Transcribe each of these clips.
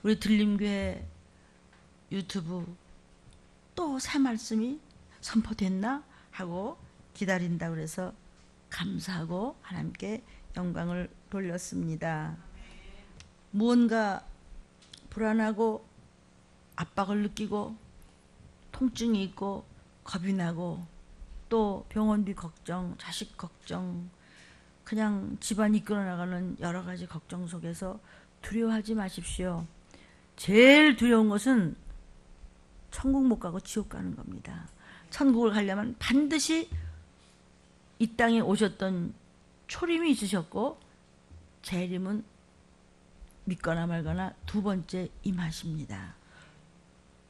우리 들림교회 유튜브 또 새 말씀이 선포됐나 하고 기다린다 그래서 감사하고 하나님께 영광을 돌렸습니다. 무언가 불안하고 압박을 느끼고 통증이 있고 겁이 나고 또 병원비 걱정, 자식 걱정, 그냥 집안 이끌어 나가는 여러 가지 걱정 속에서 두려워하지 마십시오. 제일 두려운 것은 천국 못 가고 지옥 가는 겁니다. 천국을 가려면 반드시 이 땅에 오셨던 초림이 있으셨고 재림은 믿거나 말거나 두 번째 임하십니다.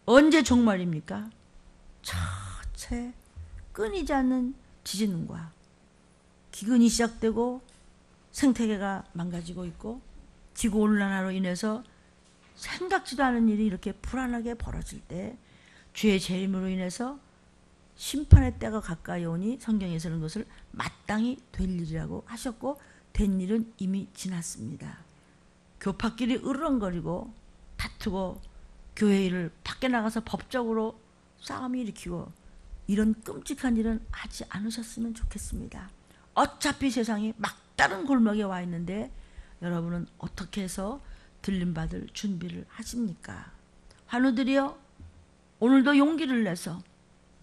언제 종말입니까? 첫째 끊이지 않는 지진과 기근이 시작되고 생태계가 망가지고 있고 지구온난화로 인해서 생각지도 않은 일이 이렇게 불안하게 벌어질 때 주의 재림으로 인해서 심판의 때가 가까이 오니 성경에서는 그것을 마땅히 될 일이라고 하셨고 된 일은 이미 지났습니다. 교파끼리 으르렁거리고 다투고 교회 일을 밖에 나가서 법적으로 싸움을 일으키고 이런 끔찍한 일은 하지 않으셨으면 좋겠습니다. 어차피 세상이 막다른 골목에 와 있는데 여러분은 어떻게 해서 들림받을 준비를 하십니까? 환우들이여, 오늘도 용기를 내서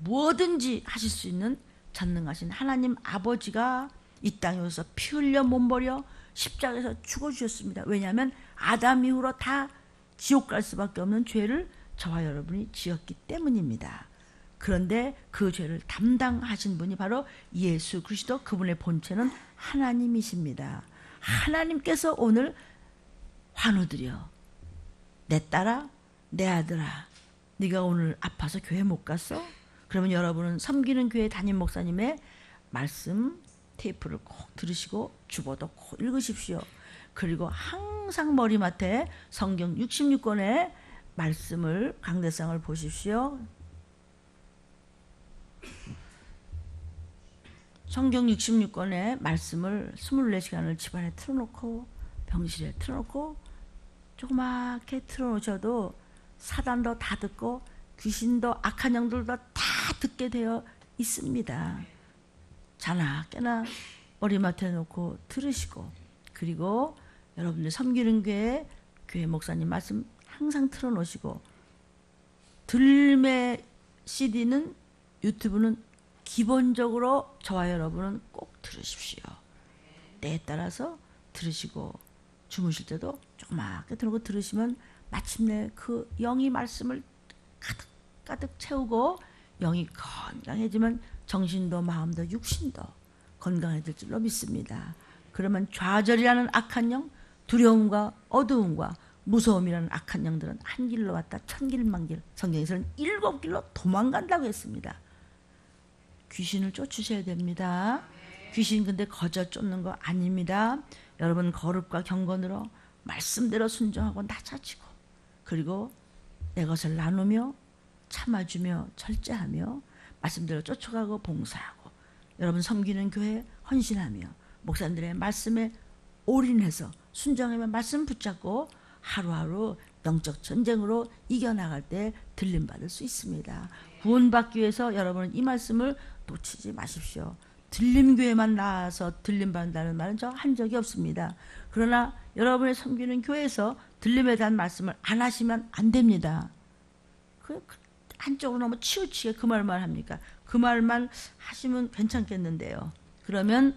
뭐든지 하실 수 있는 전능하신 하나님 아버지가 이 땅에 오셔서 피 흘려 몸버려 십자가에서 죽어주셨습니다. 왜냐하면 아담 이후로 다 지옥 갈 수밖에 없는 죄를 저와 여러분이 지었기 때문입니다. 그런데 그 죄를 담당하신 분이 바로 예수 그리스도, 그분의 본체는 하나님이십니다. 하나님께서 오늘 환우들이여, 내 딸아, 내 아들아, 네가 오늘 아파서 교회 못 갔어? 그러면 여러분은 섬기는 교회 담임 목사님의 말씀 테이프를 꼭 들으시고 주보도 꼭 읽으십시오. 그리고 항상 머리맡에 성경 66권의 말씀을, 강대상을 보십시오. 성경 66권의 말씀을 24시간을 집안에 틀어놓고 병실에 틀어놓고 조그맣게 틀어놓으셔도 사단도 다 듣고 귀신도 악한 영들도 다 듣게 되어 있습니다. 자나 깨나 머리맡에 놓고 들으시고, 그리고 여러분들 섬기는 교회 목사님 말씀 항상 틀어놓으시고, 들매 CD는 유튜브는 기본적으로 저와 여러분은 꼭 들으십시오. 때에 따라서 들으시고 주무실 때도 조그맣게 들고 들으시면 마침내 그 영이 말씀을 가득 채우고 영이 건강해지면 정신도 마음도 육신도 건강해질 줄로 믿습니다. 그러면 좌절이라는 악한 영, 두려움과 어두움과 무서움이라는 악한 영들은 한 길로 왔다 천길만길, 성경에서는 7길로 도망간다고 했습니다. 귀신을 쫓으셔야 됩니다. 귀신 근데 거저 쫓는 거 아닙니다. 여러분 거룩과 경건으로 말씀대로 순종하고 낮아지고, 그리고 내 것을 나누며 참아주며 절제하며 말씀대로 쫓아가고 봉사하고, 여러분 섬기는 교회 헌신하며 목사님들의 말씀에 올인해서 순종하며 말씀 붙잡고 하루하루 영적 전쟁으로 이겨나갈 때 들림받을 수 있습니다. 구원받기 위해서 여러분은 이 말씀을 놓치지 마십시오. 들림교회만 나와서 들림받는다는 말은 저 한 적이 없습니다. 그러나 여러분의 섬기는 교회에서 들림에 대한 말씀을 안 하시면 안 됩니다. 한쪽으로 너무 치우치게 그 말만 합니까? 그 말만 하시면 괜찮겠는데요. 그러면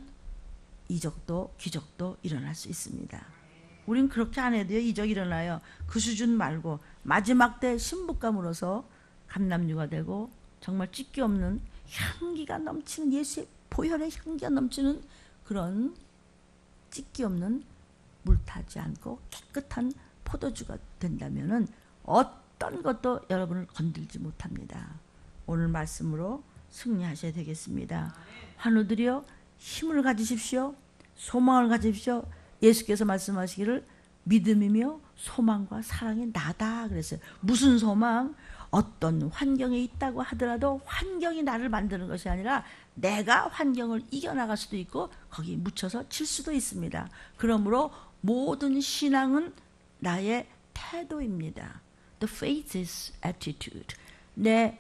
이적도 기적도 일어날 수 있습니다. 우린 그렇게 안 해도요, 이적 일어나요. 그 수준 말고 마지막 때 신부감으로서 감남유가 되고 정말 찢기 없는 향기가 넘치는, 예수의 보혈의 향기가 넘치는 그런 찢기 없는 물타지 않고 깨끗한 포도주가 된다면은 어떤 것도 여러분을 건들지 못합니다. 오늘 말씀으로 승리하셔야 되겠습니다. 환우들이여, 힘을 가지십시오. 소망을 가지십시오. 예수께서 말씀하시기를 믿음이며 소망과 사랑이 나다 그랬어요. 무슨 소망? 어떤 환경에 있다고 하더라도 환경이 나를 만드는 것이 아니라 내가 환경을 이겨나갈 수도 있고 거기 묻혀서 칠 수도 있습니다. 그러므로 모든 신앙은 나의 태도입니다. The faith is attitude. 내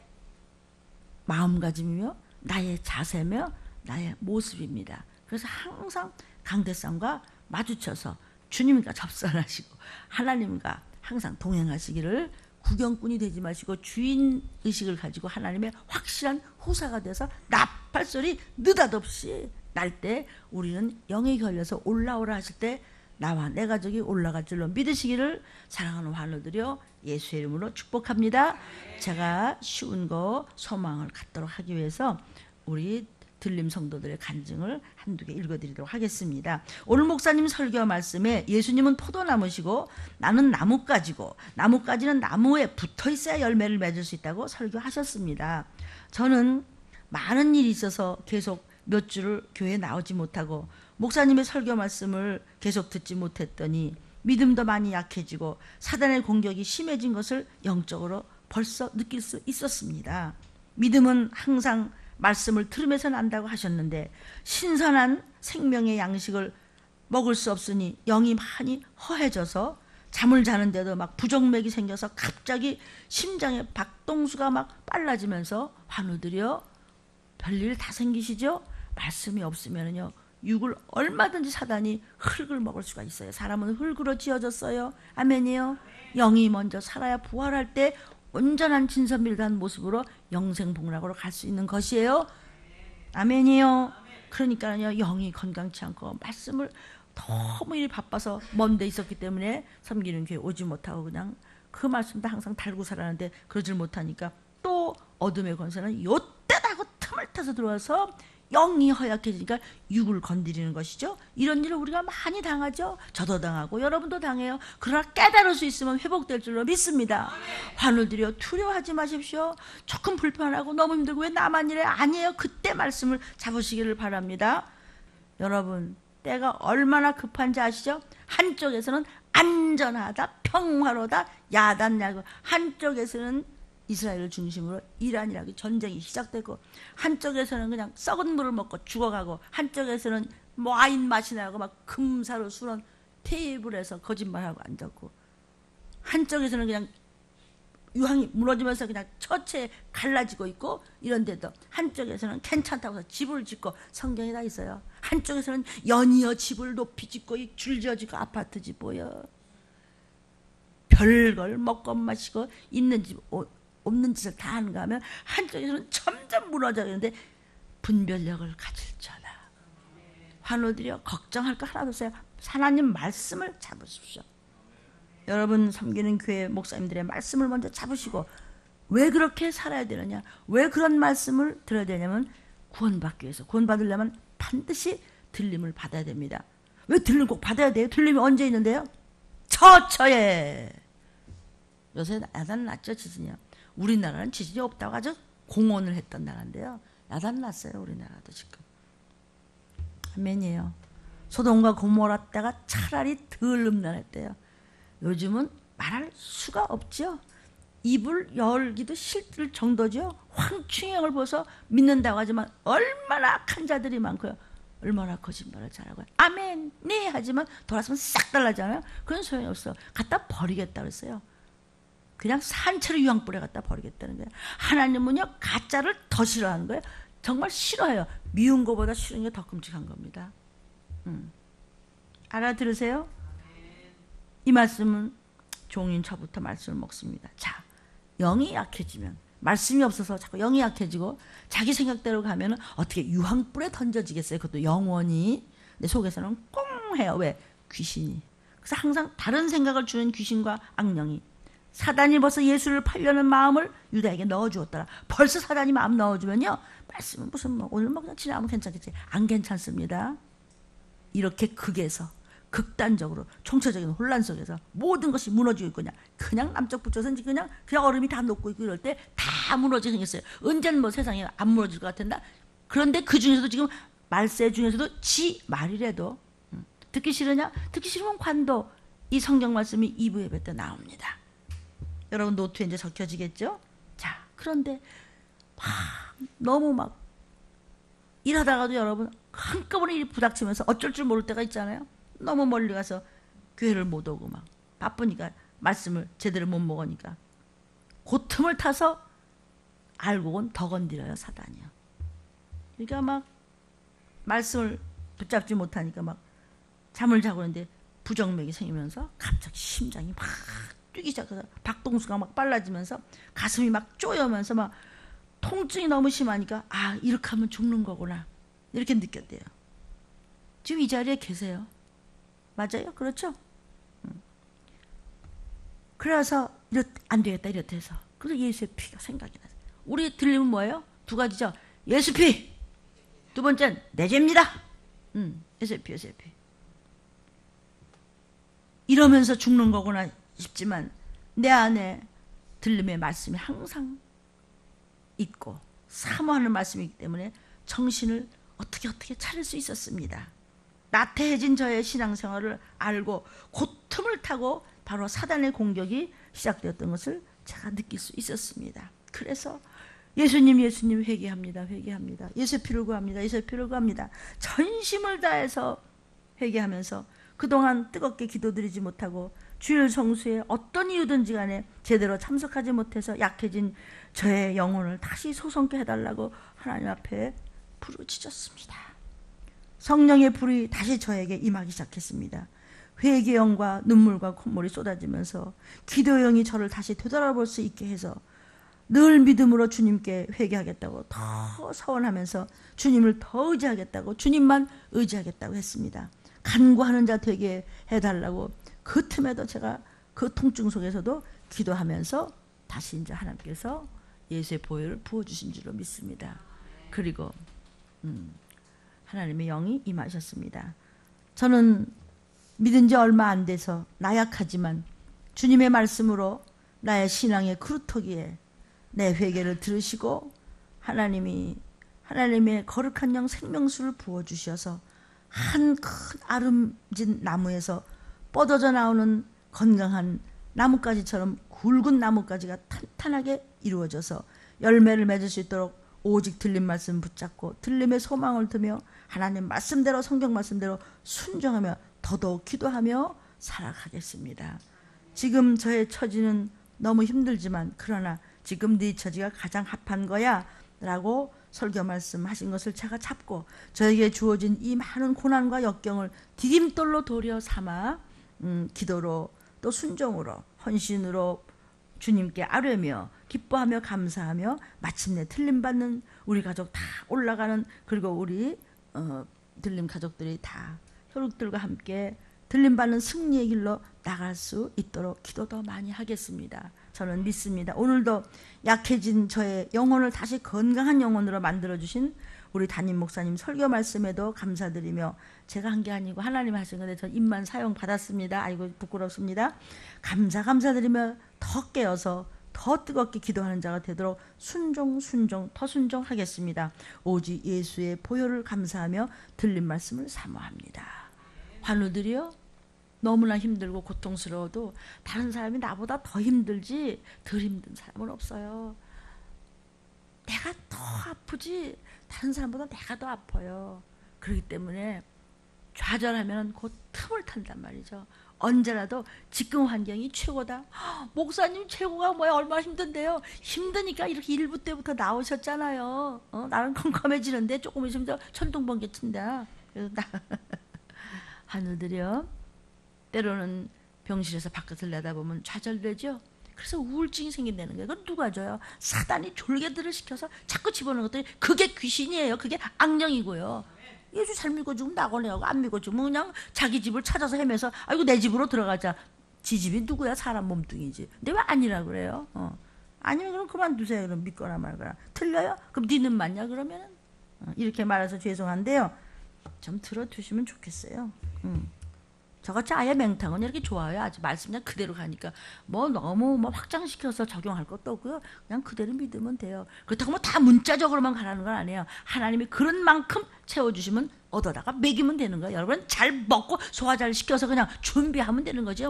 마음가짐이며 나의 자세며 나의 모습입니다. 그래서 항상 강대상과 마주쳐서 주님과 접선하시고 하나님과 항상 동행하시기를, 구경꾼이 되지 마시고 주인의식을 가지고 하나님의 확실한 후사가 돼서 나팔소리 느닷없이 날 때 우리는 영에 걸려서 올라오라 하실 때 나와 내 가족이 올라갈 줄로 믿으시기를 사랑하는 환우들이여 예수의 이름으로 축복합니다. 제가 쉬운 거 소망을 갖도록 하기 위해서 우리 들림 성도들의 간증을 한두 개 읽어드리도록 하겠습니다. 오늘 목사님 설교 말씀에 예수님은 포도나무시고 나는 나뭇가지고 나뭇가지는 나무에 붙어있어야 열매를 맺을 수 있다고 설교하셨습니다. 저는 많은 일이 있어서 계속 몇 주를 교회에 나오지 못하고 목사님의 설교 말씀을 계속 듣지 못했더니 믿음도 많이 약해지고 사단의 공격이 심해진 것을 영적으로 벌써 느낄 수 있었습니다. 믿음은 항상 말씀을 들으면서 난다고 하셨는데 신선한 생명의 양식을 먹을 수 없으니 영이 많이 허해져서 잠을 자는데도 막 부정맥이 생겨서 갑자기 심장의 박동수가 막 빨라지면서 환우들이요, 별일 다 생기시죠? 말씀이 없으면요 육을 얼마든지 사단이 흙을 먹을 수가 있어요. 사람은 흙으로 지어졌어요. 아멘이요. 영이 먼저 살아야 부활할 때 온전한 진선밀다한 모습으로 영생복락으로 갈 수 있는 것이에요. 아멘이요. 그러니까요 영이 건강치 않고 말씀을 너무 일이 바빠서 먼 데 있었기 때문에 섬기는 교회 오지 못하고 그냥 그 말씀도 항상 달고 살았는데 그러질 못하니까 또 어둠의 권세는 요때다 하고 틈을 타서 들어와서 영이 허약해지니까 육을 건드리는 것이죠. 이런 일을 우리가 많이 당하죠. 저도 당하고 여러분도 당해요. 그러나 깨달을 수 있으면 회복될 줄로 믿습니다. 환우들이여 두려워하지 마십시오. 조금 불편하고 너무 힘들고 왜 나만 이래? 아니에요. 그때 말씀을 잡으시기를 바랍니다. 여러분 때가 얼마나 급한지 아시죠? 한쪽에서는 안전하다, 평화로다, 야단야고, 한쪽에서는 이스라엘을 중심으로 이란이라고 전쟁이 시작되고, 한쪽에서는 그냥 썩은 물을 먹고 죽어가고, 한쪽에서는 와인 맛이 나고 막 금사로 수런 테이블에서 거짓말하고 앉았고, 한쪽에서는 그냥 유황이 무너지면서 그냥 처체에 갈라지고 있고, 이런데도 한쪽에서는 괜찮다고 해서 집을 짓고, 성경에 다 있어요. 한쪽에서는 연이어 집을 높이 짓고 줄지어 짓고 아파트 짓고요. 별걸 먹고 마시고 있는 집 없는 짓을 다 하는가 하면 한쪽에서는 점점 무너져 있는데 분별력을 가질 자라. 환우들이여 걱정할 거 하나도 없어요. 하나님 말씀을 잡으십시오. 여러분 섬기는 교회 목사님들의 말씀을 먼저 잡으시고, 왜 그렇게 살아야 되느냐, 왜 그런 말씀을 들어야 되냐면 구원받기 위해서, 구원받으려면 반드시 들림을 받아야 됩니다. 왜 들림 꼭 받아야 돼요? 들림이 언제 있는데요? 처처에. 요새 야단 났죠, 지진이요. 우리나라는 지진이 없다고 아주 공언을 했던 나라인데요. 야단 났어요, 우리나라도 지금. 아멘이에요. 소돔과 고모라 때가 차라리 덜 음란했대요. 요즘은 말할 수가 없죠. 입을 열기도 싫을 정도죠. 황충형을 보서 믿는다고 하지만 얼마나 악한 자들이 많고요. 얼마나 거짓말을 잘하고요. 아멘, 네 하지만 돌아서면 싹 달라지잖아요. 그런 소용이 없어. 갖다 버리겠다 그랬어요. 그냥 산채로 유황불에 갖다 버리겠다는 거예요. 하나님은요 가짜를 더 싫어하는 거예요. 정말 싫어해요. 미운 것보다 싫은 게 더 끔찍한 겁니다. 알아들으세요? 이 말씀은 종인 저부터 말씀을 먹습니다. 자, 영이 약해지면, 말씀이 없어서 자꾸 영이 약해지고 자기 생각대로 가면 어떻게 유황불에 던져지겠어요? 그것도 영원히. 내 속에서는 꽁 해요. 왜? 귀신이. 그래서 항상 다른 생각을 주는 귀신과 악령이, 사단이 벌써 예수를 팔려는 마음을 유다에게 넣어주었더라. 벌써 사단이 마음 넣어주면요, 말씀은 무슨 뭐 오늘 뭐 그냥 지나가면 괜찮겠지. 안 괜찮습니다. 이렇게 극에서 극단적으로 총체적인 혼란 속에서 모든 것이 무너지고 있고 그냥 남쪽 붙여서 그냥 얼음이 다 녹고 있고 이럴 때 다 무너지게 생겼어요. 언젠 뭐 세상에 안 무너질 것 같은다. 그런데 그 중에서도 지금 말세 중에서도 지 말이라도 듣기 싫으냐? 듣기 싫으면 관도. 이 성경 말씀이 2부 예배 때 나옵니다. 여러분 노트에 이제 적혀지겠죠? 자, 그런데 너무 막 일하다가도 여러분 한꺼번에 일 부닥치면서 어쩔 줄 모를 때가 있잖아요. 너무 멀리 가서 교회를 못 오고 막 바쁘니까 말씀을 제대로 못 먹으니까. 그 틈을 타서 알고는 더 건드려요, 사단이요. 그러니까 막 말씀을 붙잡지 못하니까 막 잠을 자고 있는데 부정맥이 생기면서 갑자기 심장이 막 뛰기 시작해서 박동수가 막 빨라지면서 가슴이 막 쪼여면서 막 통증이 너무 심하니까 아, 이렇게 하면 죽는 거구나, 이렇게 느꼈대요. 지금 이 자리에 계세요. 맞아요? 그렇죠? 그래서 안 되겠다 이렇게 해서, 그래서 예수의 피가 생각이 나요. 우리 들리면 뭐예요? 두 가지죠. 예수 피, 두 번째는 내 죄입니다. 예수의 피, 예수의 피. 이러면서 죽는 거구나 싶지만 내 안에 들림의 말씀이 항상 있고 사모하는 말씀이기 때문에 정신을 어떻게 차릴 수 있었습니다. 나태해진 저의 신앙생활을 알고 그 틈을 타고 바로 사단의 공격이 시작되었던 것을 제가 느낄 수 있었습니다. 그래서 예수님 회개합니다. 회개합니다. 예수의 피를 구합니다. 예수의 피를 구합니다. 전심을 다해서 회개하면서 그동안 뜨겁게 기도드리지 못하고 주일 성수에 어떤 이유든지 간에 제대로 참석하지 못해서 약해진 저의 영혼을 다시 소성케 해달라고 하나님 앞에 부르짖었습니다. 성령의 불이 다시 저에게 임하기 시작했습니다. 회개의 영과 눈물과 콧물이 쏟아지면서 기도의 영이 저를 다시 되돌아볼 수 있게 해서 늘 믿음으로 주님께 회개하겠다고 더 서원하면서 주님을 더 의지하겠다고, 주님만 의지하겠다고 했습니다. 간구하는 자 되게 해달라고 그 틈에도 제가 그 통증 속에서도 기도하면서 다시 이제 하나님께서 예수의 보혈을 부어주신 줄로 믿습니다. 그리고 하나님의 영이 임하셨습니다. 저는 믿은 지 얼마 안 돼서 나약하지만 주님의 말씀으로 나의 신앙의 그루터기에 내 회개를 들으시고 하나님의 거룩한 영 생명수를 부어주셔서 한 큰 아름진 나무에서 뻗어져 나오는 건강한 나뭇가지처럼 굵은 나뭇가지가 탄탄하게 이루어져서 열매를 맺을 수 있도록 오직 들린 말씀 붙잡고 들림의 소망을 두며 하나님 말씀대로, 성경 말씀대로 순종하며 더더욱 기도하며 살아가겠습니다. 지금 저의 처지는 너무 힘들지만 그러나 지금 네 처지가 가장 합한 거야 라고 설교 말씀하신 것을 제가 잡고 저에게 주어진 이 많은 고난과 역경을 디딤돌로 도려 삼아 기도로 또 순종으로 헌신으로 주님께 아뢰며 기뻐하며 감사하며 마침내 틀림받는 우리 가족 다 올라가는, 그리고 우리 들림 가족들이 다 혈육들과 함께 들림받는 승리의 길로 나갈 수 있도록 기도 더 많이 하겠습니다. 저는 믿습니다. 오늘도 약해진 저의 영혼을 다시 건강한 영혼으로 만들어주신 우리 담임 목사님 설교 말씀에도 감사드리며, 제가 한 게 아니고 하나님 하신 건데 저 입만 사용받았습니다. 아이고 부끄럽습니다. 감사드리며 더 깨어서 더 뜨겁게 기도하는 자가 되도록 더 순종하겠습니다. 오직 예수의 보혈을 감사하며 들린 말씀을 사모합니다. 환우들이요, 너무나 힘들고 고통스러워도 다른 사람이 나보다 더 힘들지 덜 힘든 사람은 없어요. 내가 더 아프지 다른 사람보다 내가 더 아파요. 그렇기 때문에 좌절하면 그 틈을 탄단 말이죠. 언제라도 지금 환경이 최고다. 목사님 최고가 뭐야, 얼마나 힘든데요. 힘드니까 이렇게 일부 때부터 나오셨잖아요. 나는 컴컴해지는데 조금 있으면 천둥번개 친다. 그래서 하늘들이요, 때로는 병실에서 바깥을 내다보면 좌절되죠. 그래서 우울증이 생긴다는 거예요. 그건 누가 줘요? 사단이 졸개들을 시켜서 자꾸 집어넣는 것들이, 그게 귀신이에요. 그게 악령이고요. 예수 잘 믿고 죽으면 나고내하고, 안 믿고 죽으면 그냥 자기 집을 찾아서 헤매서 아이고 내 집으로 들어가자. 지 집이 누구야? 사람 몸뚱이지. 근데 왜 아니라 그래요? 아니면 그럼 그만두세요. 그럼 믿거나 말거나. 틀려요? 그럼 니는 맞냐 그러면은? 이렇게 말해서 죄송한데요, 좀 들어두시면 좋겠어요. 저같이 아예 맹탕은 이렇게 좋아요. 아주 말씀 그냥 그대로 가니까 너무 확장시켜서 적용할 것도 없고요. 그냥 그대로 믿으면 돼요. 그렇다고 다 문자적으로만 가라는 건 아니에요. 하나님이 그런 만큼 채워주시면 얻어다가 먹이면 되는 거예요. 여러분 잘 먹고 소화 잘 시켜서 그냥 준비하면 되는 거죠.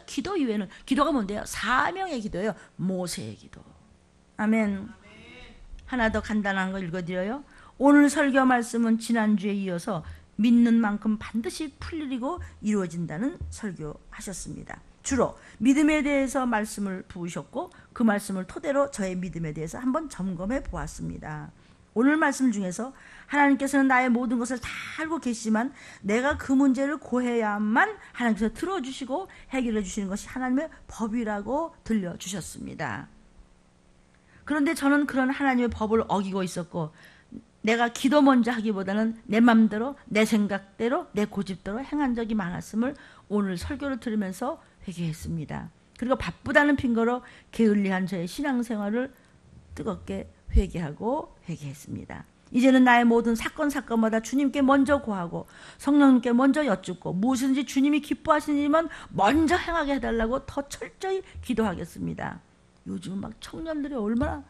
기도 이외에는, 기도가 뭔데요? 사명의 기도예요. 모세의 기도. 아멘. 하나 더 간단한 거 읽어드려요. 오늘 설교 말씀은 지난주에 이어서 믿는 만큼 반드시 풀리고 이루어진다는 설교하셨습니다. 주로 믿음에 대해서 말씀을 부으셨고 그 말씀을 토대로 저의 믿음에 대해서 한번 점검해 보았습니다. 오늘 말씀 중에서 하나님께서는 나의 모든 것을 다 알고 계시지만 내가 그 문제를 고해야만 하나님께서 들어주시고 해결해 주시는 것이 하나님의 법이라고 들려주셨습니다. 그런데 저는 그런 하나님의 법을 어기고 있었고 내가 기도 먼저 하기보다는 내 맘대로 내 생각대로 내 고집대로 행한 적이 많았음을 오늘 설교를 들으면서 회개했습니다. 그리고 바쁘다는 핑계로 게을리한 저의 신앙생활을 뜨겁게 회개하고 회개했습니다. 이제는 나의 모든 사건마다 주님께 먼저 구하고 성령님께 먼저 여쭙고 무엇이든지 주님이 기뻐하시는 일만 먼저 행하게 해달라고 더 철저히 기도하겠습니다. 요즘 막 청년들이 얼마나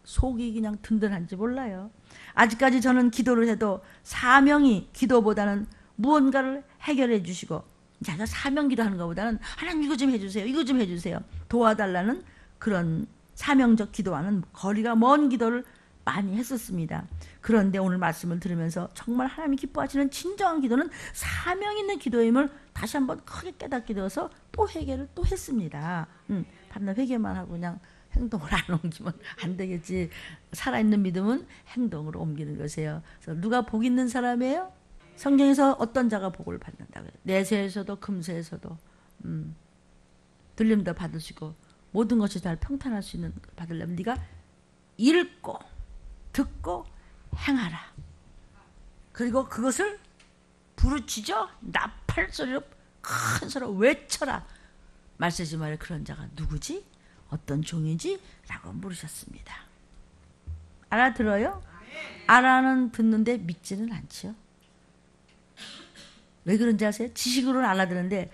속이 그냥 든든한지 몰라요. 아직까지 저는 기도를 해도 사명이 기도보다는 무언가를 해결해 주시고 자기가 사명 기도하는 것보다는 하나님 이거 좀 해주세요. 이거 좀 해주세요. 도와달라는 그런 사명적 기도와는 거리가 먼 기도를 많이 했었습니다. 그런데 오늘 말씀을 들으면서 정말 하나님이 기뻐하시는 진정한 기도는 사명 있는 기도임을 다시 한번 크게 깨닫게 되어서 또 회개를 또 했습니다. 밤낮 회개만 하고 그냥 행동을 안 옮기면 안 되겠지. 살아있는 믿음은 행동으로 옮기는 것이에요. 그래서 누가 복 있는 사람이에요? 성경에서 어떤 자가 복을 받는다고요? 내세에서도 금세에서도 들림도 받으시고 모든 것이 다 평탄할 수 있는 받으려면 네가 읽고 듣고 행하라. 그리고 그것을 부르짖어 나팔 소리로 큰 소리로 외쳐라. 말세지 말에 그런 자가 누구지? 어떤 종이지? 라고 물으셨습니다. 알아들어요? 알아는 듣는데 믿지는 않지요. 왜 그런지 아세요? 지식으로는 알아듣는데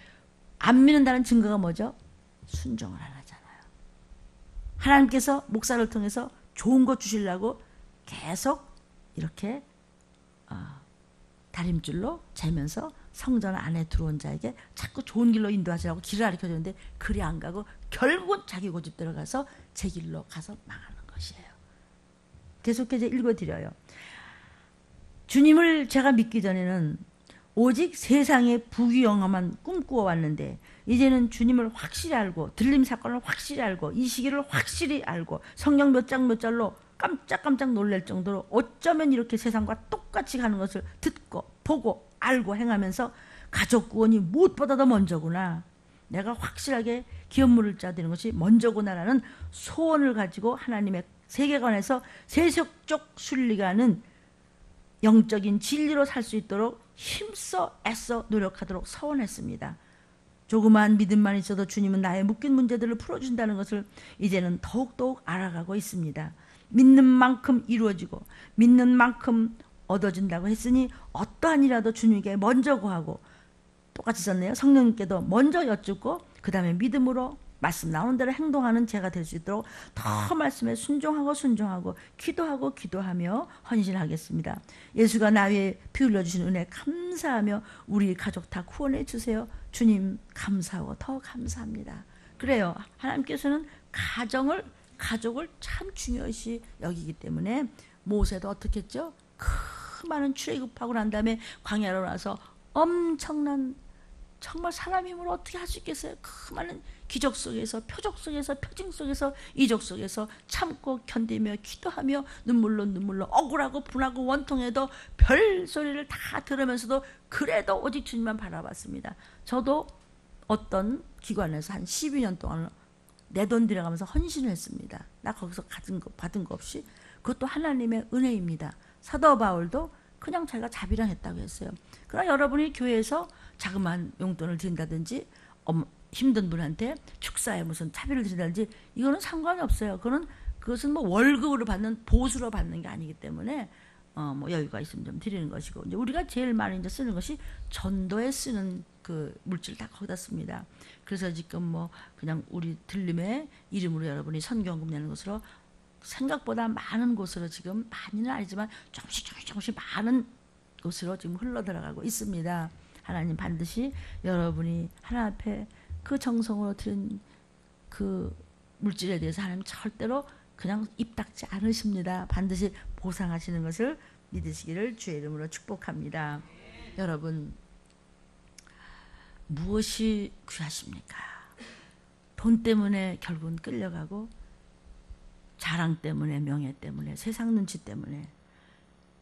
안 믿는다는 증거가 뭐죠? 순종을 안 하잖아요. 하나님께서 목사를 통해서 좋은 것 주시려고 계속 이렇게 다림줄로 재면서 성전 안에 들어온 자에게 자꾸 좋은 길로 인도하시라고 길을 가르쳐주는데 그리 안 가고 결국은 자기 고집대로 가서 제 길로 가서 망하는 것이에요. 계속해서 읽어드려요. 주님을 제가 믿기 전에는 오직 세상의 부귀영화만 꿈꾸어 왔는데 이제는 주님을 확실히 알고 들림 사건을 확실히 알고 이 시기를 확실히 알고 성경 몇 장 몇 절로 깜짝깜짝 놀랄 정도로 어쩌면 이렇게 세상과 똑같이 가는 것을 듣고 보고 알고 행하면서 가족 구원이 무엇보다 더 먼저구나. 내가 확실하게 기업물을 짜드리는 것이 먼저구나라는 소원을 가지고 하나님의 세계관에서 세속적 순리가는 영적인 진리로 살 수 있도록 힘써 애써 노력하도록 서원했습니다. 조그마한 믿음만 있어도 주님은 나의 묶인 문제들을 풀어준다는 것을 이제는 더욱더욱 알아가고 있습니다. 믿는 만큼 이루어지고 믿는 만큼 얻어진다고 했으니 어떠한 일이라도 주님께 먼저 구하고 똑같이 썼네요. 성령님께도 먼저 여쭙고 그 다음에 믿음으로 말씀 나오는 대로 행동하는 제가 될 수 있도록 더 말씀에 순종하고 기도하며 헌신하겠습니다. 예수가 나 위에 피 흘려주신 은혜 감사하며 우리 가족 다 구원해 주세요. 주님 감사하고 더 감사합니다. 그래요. 하나님께서는 가족을 참 중요시 여기기 때문에 모세도 어떻게 했죠? 그 많은 출애굽하고 난 다음에 광야로 나서 엄청난 정말 사람 힘으로 어떻게 할 수 있겠어요? 그 많은 기적 속에서 표적 속에서 표징 속에서 이적 속에서 참고 견디며 기도하며 눈물로 억울하고 분하고 원통해도 별 소리를 다 들으면서도 그래도 오직 주님만 바라봤습니다. 저도 어떤 기관에서 한 12년 동안 내 돈 들여가면서 헌신을 했습니다. 나 거기서 받은 거 없이. 그것도 하나님의 은혜입니다. 사도 바울도 그냥 자기가 자비랑 했다고 했어요. 그러나 여러분이 교회에서 자그마한 용돈을 드린다든지 힘든 분한테 축사에 무슨 차비를 드린다든지 이거는 상관이 없어요. 그것은 뭐 월급으로 받는 보수로 받는 게 아니기 때문에 뭐 여유가 있으면 좀 드리는 것이고 이제 우리가 제일 많이 이제 쓰는 것이 전도에 쓰는 그 물질 다 거기다 씁니다. 그래서 지금 뭐 그냥 우리 들림의 이름으로 여러분이 선교헌금 내는 것으로 생각보다 많은 곳으로 지금 많이는 아니지만 조금씩 많은 곳으로 지금 흘러들어가고 있습니다. 하나님 반드시 여러분이 하나님 앞에 그 정성으로 드린 그 물질에 대해서 하나님 절대로 그냥 입 닫지 않으십니다. 반드시 보상하시는 것을 믿으시기를 주의 이름으로 축복합니다. 여러분 무엇이 귀하십니까? 돈 때문에 결국은 끌려가고 자랑 때문에 명예 때문에 세상 눈치 때문에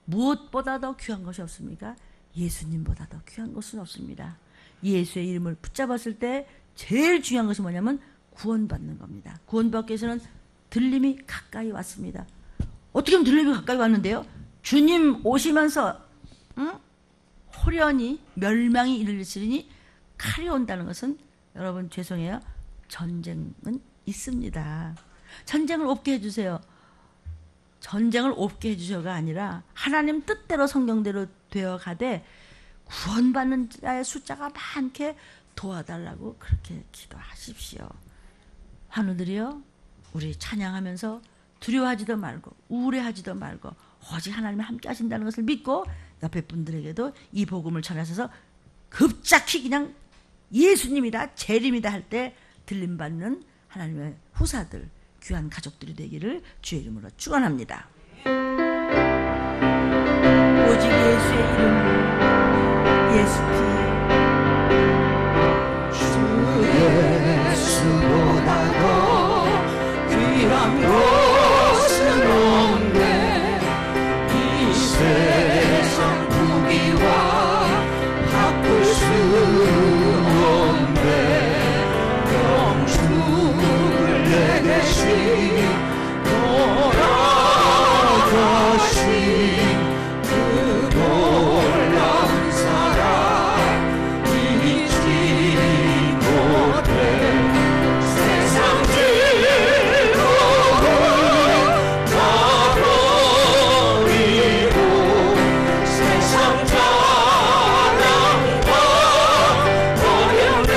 무엇보다 더 귀한 것이 없습니까? 예수님보다 더 귀한 것은 없습니다. 예수의 이름을 붙잡았을 때 제일 중요한 것이 뭐냐면 구원받는 겁니다. 구원받기 위해서는 들림이 가까이 왔습니다. 어떻게 하면 들림이 가까이 왔는데요? 주님 오시면서 호련히 멸망이 이르시리니 칼이 온다는 것은 여러분 죄송해요. 전쟁은 있습니다. 전쟁을 없게 해주세요. 전쟁을 없게 해주셔가 아니라 하나님 뜻대로 성경대로 되어가되 구원받는 자의 숫자가 많게 도와달라고 그렇게 기도하십시오. 환우들이요, 우리 찬양하면서 두려워하지도 말고 우울해하지도 말고 오직 하나님이 함께 하신다는 것을 믿고 옆에 분들에게도 이 복음을 전하셔서 급작히 그냥 예수님이다 재림이다 할 때 들림받는 하나님의 후사들, 귀한 가족들이 되기를 주의 이름으로 축원합니다. 오직 예수의 이름, 예수 피, 주 예수보다도 귀한 것은 없네. 이 세상 무기와 바꿀 수 없네. 영주를 내 대신 돌아가신 그 놀라운 사랑 잊지 못해. 세상 즐거움 다 버리고 세상 자랑과 버렸네.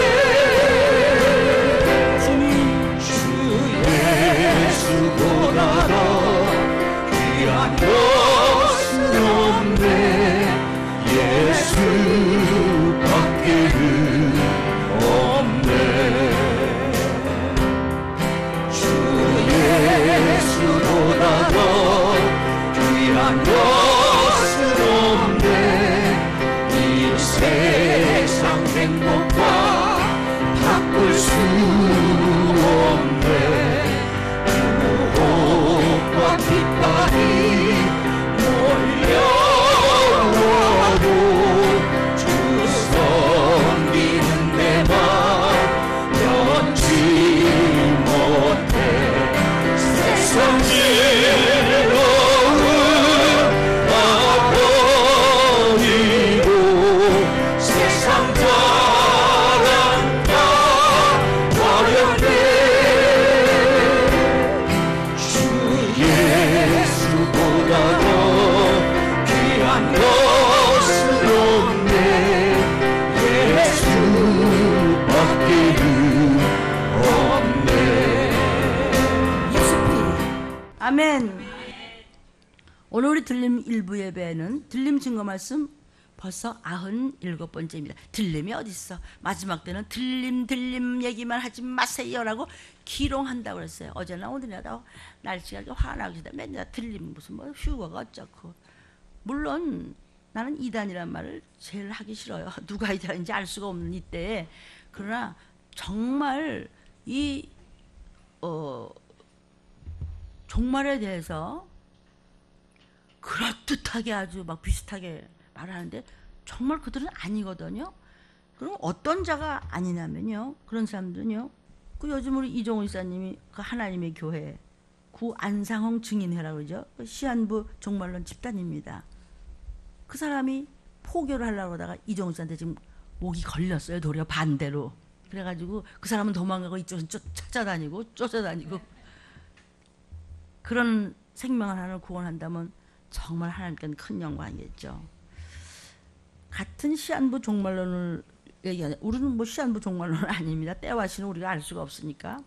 주 예수보다 더 귀한 것은 없네. 예수밖에는 없네. 주 예수보다 더 귀한 것은 없네. 이 세상 행복과 바꿀 수 없네. 유혹과 핍박이 몰려와도 주 섬기는 내 맘 변치 못해. 세상 즐거움 다 버리고 세상 자랑 다 버렸네. 주 예수보다 더 귀한 것은 없네. 예수밖에는 없네. 예수피. 아멘. 오늘 우리 들림 일부 예배는 들림 증거 말씀 벌써 97번째입니다. 들림이 어딨어? 마지막 때는 들림 얘기만 하지 마세요라고 기롱한다고 그랬어요. 어제나 오늘이나 날씨가 이렇게 화나기도 맨날 들림 무슨 뭐 휴거가 어쩌고. 물론 나는 이단이란 말을 제일 하기 싫어요. 누가 이단인지 알 수가 없는 이때에. 그러나 정말 이 종말에 대해서 그럴듯하게 아주 막 비슷하게 말하는데 정말 그들은 아니거든요. 그럼 어떤 자가 아니냐면요, 그런 사람들은요, 그 요즘 우리 이종훈 이사님이 그 하나님의 교회 구 안상홍 증인회라고 그러죠. 그 시한부 종말론 집단입니다. 그 사람이 포교를 하려고 하다가 이종훈 씨한테 지금 목이 걸렸어요. 도리어 반대로. 그래가지고 그 사람은 도망가고 이쪽은 찾아다니고 쫓아다니고. 그런 생명 하나를 구원한다면 정말 하나님께는 큰 영광이겠죠. 같은 시한부 종말론을 얘기하냐. 우리는 뭐 시한부 종말론은 아닙니다. 때와 시는 우리가 알 수가 없으니까.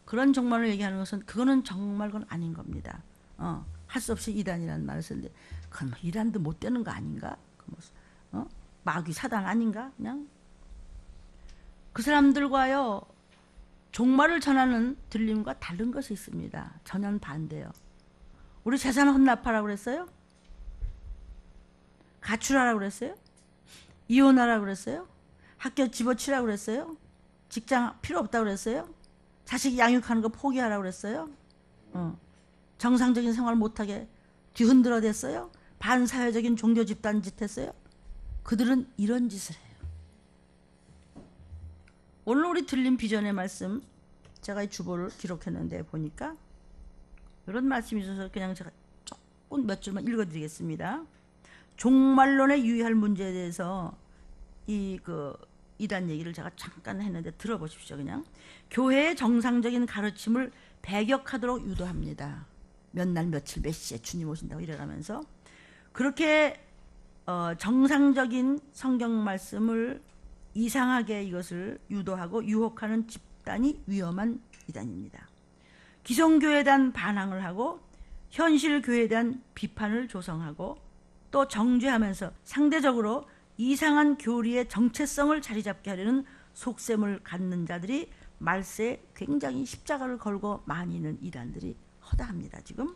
그런 종말을 얘기하는 것은 그거는 정말 그건 아닌 겁니다. 할 수 없이 이단이라는 말을 쓰는데 그건 뭐 이단도 못 되는 거 아닌가? 마귀 사단 아닌가? 그냥 그 사람들과요 종말을 전하는 들림과 다른 것이 있습니다. 전혀 반대요. 우리 재산 헌납하라고 그랬어요? 가출하라고 그랬어요? 이혼하라고 그랬어요? 학교 집어치라고 그랬어요? 직장 필요 없다고 그랬어요? 자식 양육하는 거 포기하라고 그랬어요? 정상적인 생활 못하게 뒤흔들어 댔어요? 반사회적인 종교 집단 짓 했어요? 그들은 이런 짓을 해요. 오늘 우리 들린 비전의 말씀, 제가 이 주보를 기록했는데 보니까 이런 말씀이 있어서 그냥 제가 조금 몇 줄만 읽어드리겠습니다. 종말론에 유의할 문제에 대해서 이단 얘기를 제가 잠깐 했는데 들어보십시오. 그냥 교회의 정상적인 가르침을 배격하도록 유도합니다. 몇 날 며칠 몇 시에 주님 오신다고 이래가면서 그렇게 정상적인 성경 말씀을 이상하게 이것을 유도하고 유혹하는 집단이 위험한 이단입니다. 기성교회에 대한 반항을 하고 현실 교회에 대한 비판을 조성하고 또 정죄하면서 상대적으로 이상한 교리의 정체성을 자리잡게 하려는 속셈을 갖는 자들이 말세에 굉장히 십자가를 걸고 많이 있는 이단들이 허다합니다. 지금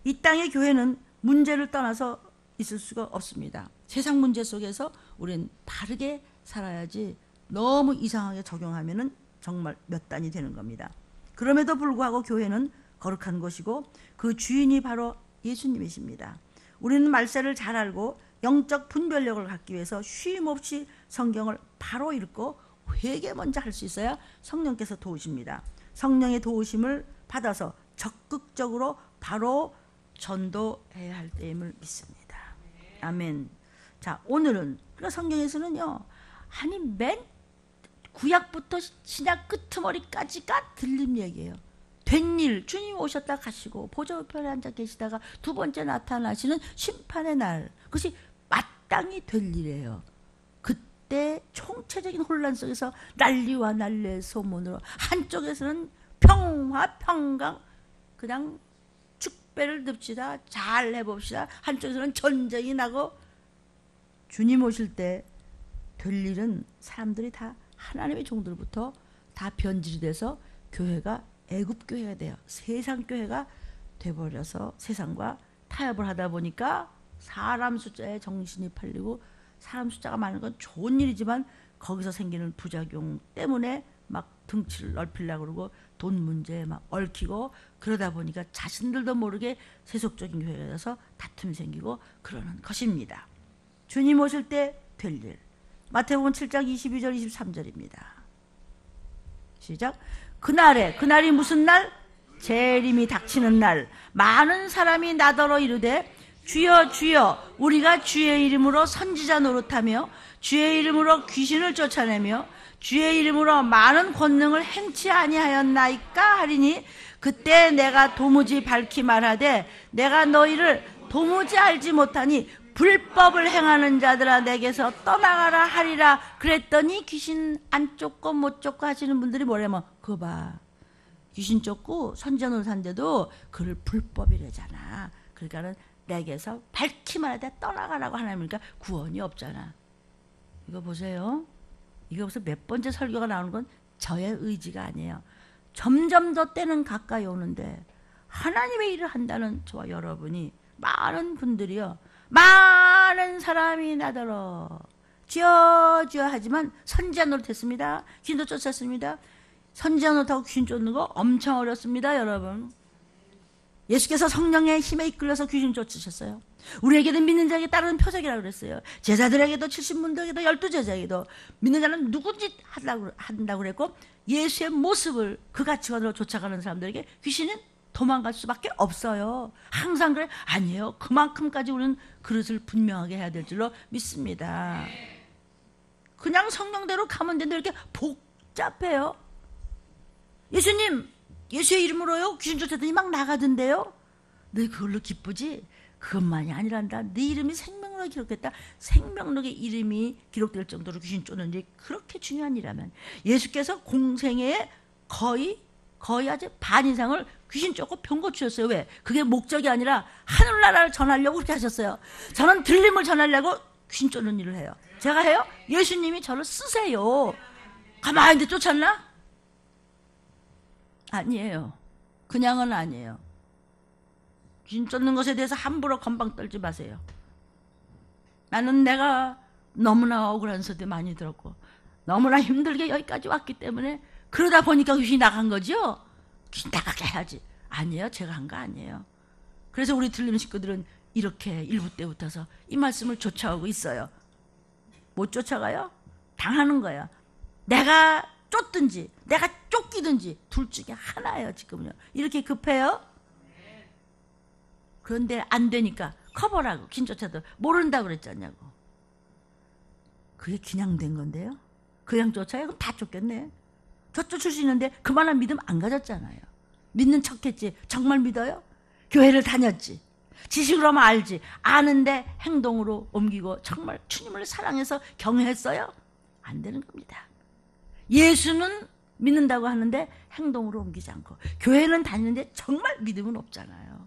이 땅의 교회는 문제를 떠나서 있을 수가 없습니다. 세상 문제 속에서 우리는 바르게 살아야지 너무 이상하게 적용하면은 정말 몇 단이 되는 겁니다. 그럼에도 불구하고 교회는 거룩한 것이고 그 주인이 바로 예수님이십니다. 우리는 말세를 잘 알고 영적 분별력을 갖기 위해서 쉼없이 성경을 바로 읽고 회개 먼저 할 수 있어야 성령께서 도우십니다. 성령의 도우심을 받아서 적극적으로 바로 전도해야 할 때임을 믿습니다. 아멘. 자, 오늘은 그러니까 성경에서는요, 아니 맨 구약부터 신약 끄트머리까지가 들림 얘기예요. 된 일, 주님 오셨다 가시고 보좌 우편에 앉아 계시다가 두 번째 나타나시는 심판의 날, 그것이 마땅히 될 일이에요. 그때 총체적인 혼란 속에서 난리와 난리의 소문으로 한쪽에서는 평화 평강 그냥 축배를 듭시다, 잘 해봅시다, 한쪽에서는 전쟁이 나고 주님 오실 때 될 일은 사람들이 다 하나님의 종들부터 다 변질이 돼서 교회가 애굽교회가 돼요. 세상교회가 돼버려서 세상과 타협을 하다 보니까 사람 숫자에 정신이 팔리고 사람 숫자가 많은 건 좋은 일이지만 거기서 생기는 부작용 때문에 막 등치를 넓히려고 그러고 돈 문제에 막 얽히고 그러다 보니까 자신들도 모르게 세속적인 교회가 돼서 다툼이 생기고 그러는 것입니다. 주님 오실 때 될 일. 마태복음 7장 22절 23절입니다. 시작. 그날이 무슨 날? 재림이 닥치는 날. 많은 사람이 나더러 이르되 주여 주여 우리가 주의 이름으로 선지자 노릇하며 주의 이름으로 귀신을 쫓아내며 주의 이름으로 많은 권능을 행치 아니하였나이까 하리니 그때 내가 도무지 밝히 말하되 내가 너희를 도무지 알지 못하니 불법을 행하는 자들아 내게서 떠나가라 하리라 그랬더니 귀신 안 쫓고 못 쫓고 하시는 분들이 뭐냐면 그거 봐, 귀신 쫓고 선지자 노릇한데도 그걸 불법이래잖아. 그러니까는 내게서 밝히 말하되 떠나가라고 하나님이니까 구원이 없잖아. 이거 보세요. 이거 무슨 몇 번째 설교가 나오는 건 저의 의지가 아니에요. 점점 더 때는 가까이 오는데 하나님의 일을 한다는 저와 여러분이 많은 분들이요, 많은 사람이 나더러 주여 주여 하지만 선지자 노릇했습니다. 귀신도 쫓았습니다. 선지자 노릇하고 귀신 쫓는 거 엄청 어렵습니다. 여러분, 예수께서 성령의 힘에 이끌려서 귀신 쫓으셨어요. 우리에게는 믿는 자에게 따르는 표적이라고 그랬어요. 제자들에게도 70문들에게도 12제자에게도 믿는 자는 누구든지 한다고 그랬고 예수의 모습을 그 가치관으로 쫓아가는 사람들에게 귀신은 도망갈 수밖에 없어요. 항상 그래? 아니에요. 그만큼까지 우리는 그릇을 분명하게 해야 될 줄로 믿습니다. 그냥 성령대로 가면 되는데 이렇게 복잡해요. 예수님, 예수의 이름으로요 귀신 쫓았더니 막 나가던데요. 너 그걸로 기쁘지? 그것만이 아니란다. 네 이름이 생명록에 기록됐다. 생명록에 이름이 기록될 정도로 귀신 쫓는 일이 그렇게 중요한 일이라면 예수께서 공생애에 거의 아주 반 이상을 귀신 쫓고 병 고치셨어요. 왜? 그게 목적이 아니라 하늘나라를 전하려고 그렇게 하셨어요. 저는 들림을 전하려고 귀신 쫓는 일을 해요. 제가 해요? 예수님이 저를 쓰세요. 가만히 있는데 쫓았나? 아니에요. 그냥은 아니에요. 귀신 쫓는 것에 대해서 함부로 건방 떨지 마세요. 나는 내가 너무나 억울한 소리 많이 들었고 너무나 힘들게 여기까지 왔기 때문에 그러다 보니까 귀신이 나간 거죠? 귀신 나가게 해야지. 아니에요. 제가 한 거 아니에요. 그래서 우리 들림 식구들은 이렇게 일부 때부터서 이 말씀을 쫓아오고 있어요. 못 쫓아가요? 당하는 거예요. 내가 쫓든지 내가 쫓기든지 둘 중에 하나예요. 지금요. 이렇게 급해요? 그런데 안 되니까 커버라고 긴 쫓아도 모른다고 그랬잖냐고. 그게 그냥 된 건데요. 그냥 쫓아요? 그럼 다 쫓겠네. 저 쫓을 수 있는데 그만한 믿음 안 가졌잖아요. 믿는 척했지. 정말 믿어요? 교회를 다녔지. 지식으로만 알지. 아는데 행동으로 옮기고 정말 주님을 사랑해서 경외했어요? 안 되는 겁니다. 예수는 믿는다고 하는데 행동으로 옮기지 않고, 교회는 다니는데 정말 믿음은 없잖아요.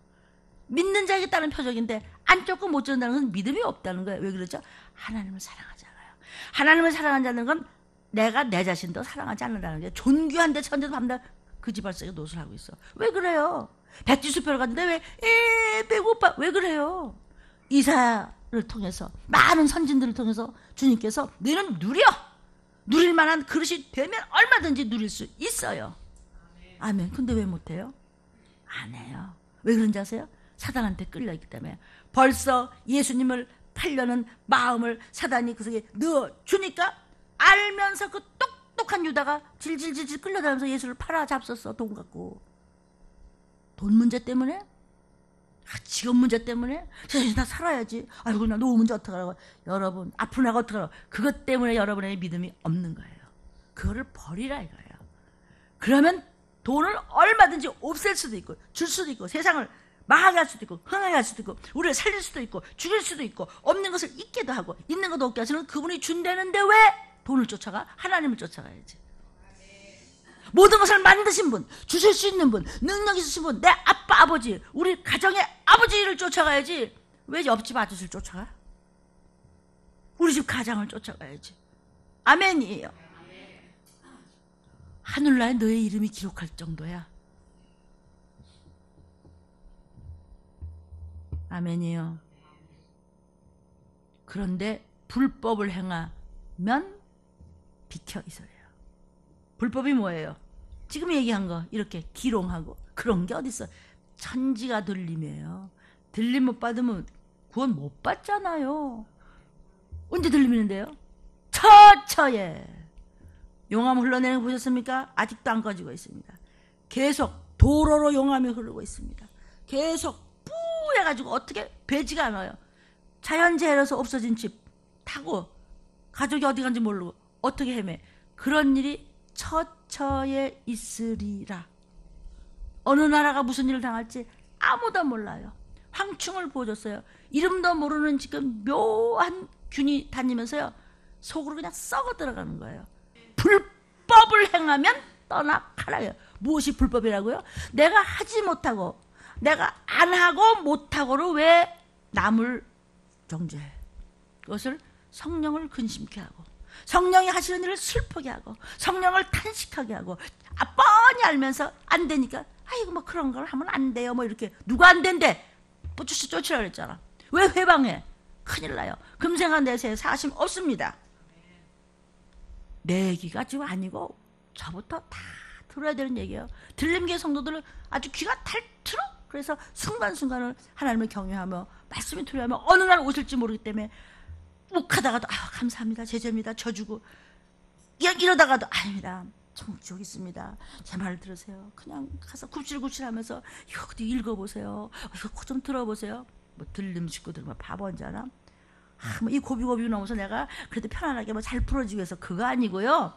믿는 자에게 따른 표적인데 안 쫓고 못 쫓는다는 건 믿음이 없다는 거예요. 왜 그러죠? 하나님을 사랑하잖아요. 하나님을 사랑한다는 건 내가 내 자신도 사랑하지 않는다는 게, 존귀한데 천재도 밤낮 그 집 알싸게 노릇을 하고 있어. 왜 그래요? 백지수표를 갔는데 왜 배고파? 왜 그래요? 이사야를 통해서, 많은 선진들을 통해서 주님께서 너는 누릴 만한 그릇이 되면 얼마든지 누릴 수 있어요. 아멘. 근데 왜 못해요? 안 해요. 왜 그런지 아세요? 사단한테 끌려있기 때문에. 벌써 예수님을 팔려는 마음을 사단이 그 속에 넣어주니까, 알면서 그 똑똑한 유다가 질질질질 끌려다니면서 예수를 팔아 잡섰어. 돈 갖고. 돈 문제 때문에? 직업 문제 때문에? 세상에 나 살아야지. 아이고 나 노후 문제 어떡하라고. 여러분 아픈 애가 어떡하라고. 그것 때문에 여러분의 믿음이 없는 거예요. 그거를 버리라 이거예요. 그러면 돈을 얼마든지 없앨 수도 있고 줄 수도 있고, 세상을 망하게 할 수도 있고 흥하게 할 수도 있고, 우리를 살릴 수도 있고 죽일 수도 있고, 없는 것을 있게도 하고 있는 것도 없게 하시는 그분이 준다는데 왜 돈을 쫓아가? 하나님을 쫓아가야지. 모든 것을 만드신 분, 주실 수 있는 분, 능력 있으신 분, 내 아빠 아버지, 우리 가정의 아버지를 쫓아가야지. 왜 옆집 아저씨를 쫓아가? 우리 집 가장을 쫓아가야지. 아멘이에요. 하늘나라에 너의 이름이 기록할 정도야. 아멘이에요. 그런데 불법을 행하면 비켜 있어요. 불법이 뭐예요? 지금 얘기한 거 이렇게 기롱하고 그런 게 어딨어. 천지가 들림이에요. 들림 못 받으면 구원 못 받잖아요. 언제 들리는데요? 처처에 용암 흘러내리는 거 보셨습니까? 아직도 안 꺼지고 있습니다. 계속 도로로 용암이 흐르고 있습니다. 계속 뿌해가지고 어떻게 배지가 않아요. 자연재해로서 없어진 집 타고 가족이 어디 간지 모르고 어떻게 헤매. 그런 일이 처처에 있으리라. 어느 나라가 무슨 일을 당할지 아무도 몰라요. 황충을 보여줬어요. 이름도 모르는 지금 묘한 균이 다니면서요, 속으로 그냥 썩어 들어가는 거예요. 불법을 행하면 떠나가라요. 무엇이 불법이라고요? 내가 하지 못하고, 내가 안 하고 못하고를 왜 남을 정죄해? 그것을 성령을 근심케 하고, 성령이 하시는 일을 슬프게 하고, 성령을 탄식하게 하고, 뻔히 알면서 안 되니까 아이고 뭐 그런 걸 하면 안 돼요 뭐 이렇게. 누가 안 된대? 쫓으라 그랬잖아. 왜 회방해? 큰일 나요. 금생아 내세 사심 없습니다. 내 얘기가 지금 아니고 저부터 다 들어야 되는 얘기예요. 들림교회 성도들은 아주 귀가 탈트러. 그래서 순간순간을 하나님을 경외하며 말씀이 투려하며 어느 날 오실지 모르기 때문에 욱하다가도 감사합니다, 제자입니다, 져주고, 이러다가도 아닙니다, 천국지옥 있습니다, 제 말을 들으세요. 그냥 가서 굽실굽실하면서 이거 어디 읽어보세요, 이거 코 좀 들어보세요. 뭐 들림 식구들 뭐 바보인지 아나? 뭐 이 고비고비 넘어서 내가 그래도 편안하게 뭐 잘 풀어지기 위해서 그거 아니고요.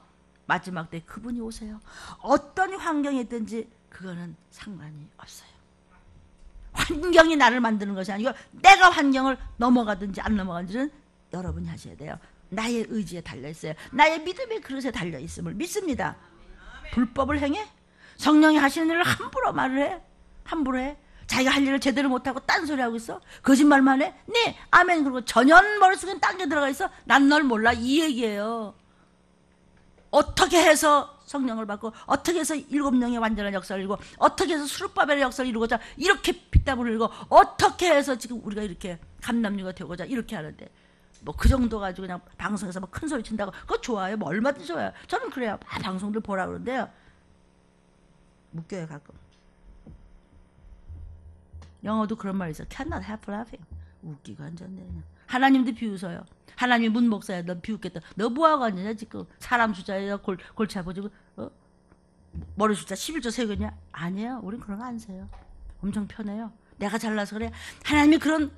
마지막 때 그분이 오세요. 어떤 환경이 있든지 그거는 상관이 없어요. 환경이 나를 만드는 것이 아니고 내가 환경을 넘어가든지 안 넘어가든지는 여러분이 하셔야 돼요. 나의 의지에 달려있어요. 나의 믿음의 그릇에 달려있음을 믿습니다. 불법을 행해? 성령이 하시는 일을 함부로 말을 해? 함부로 해? 자기가 할 일을 제대로 못하고 딴소리 하고 있어? 거짓말만 해? 네, 아멘. 그리고 전혀 머릿속에 딴 게 들어가 있어? 난 널 몰라, 이 얘기예요. 어떻게 해서 성령을 받고, 어떻게 해서 7명의 완전한 역사를 이루고, 어떻게 해서 수르바벨의 역사를 이루고자 이렇게 피땀을 흘리고, 어떻게 해서 지금 우리가 이렇게 감남류가 되고자 이렇게 하는데 뭐 그 정도 가지고 그냥 방송에서 뭐 큰 소리 친다고 그거 좋아요. 뭐 얼마든지 좋아요. 저는 그래요. 방송들 보라 그러는데요. 웃겨요 가끔. 영어도 그런 말이 있어요. Cannot help laughing. 웃기고 앉았네 그냥. 하나님도 비웃어요. 하나님이 문 목사야. 너 비웃겠다. 너 뭐하고 앉느냐 지금. 사람 숫자에 골치 아프지고 머리 숫자 11조 세겠냐? 아니에요. 우린 그런 거 안 세요. 엄청 편해요. 내가 잘나서 그래. 하나님이 그런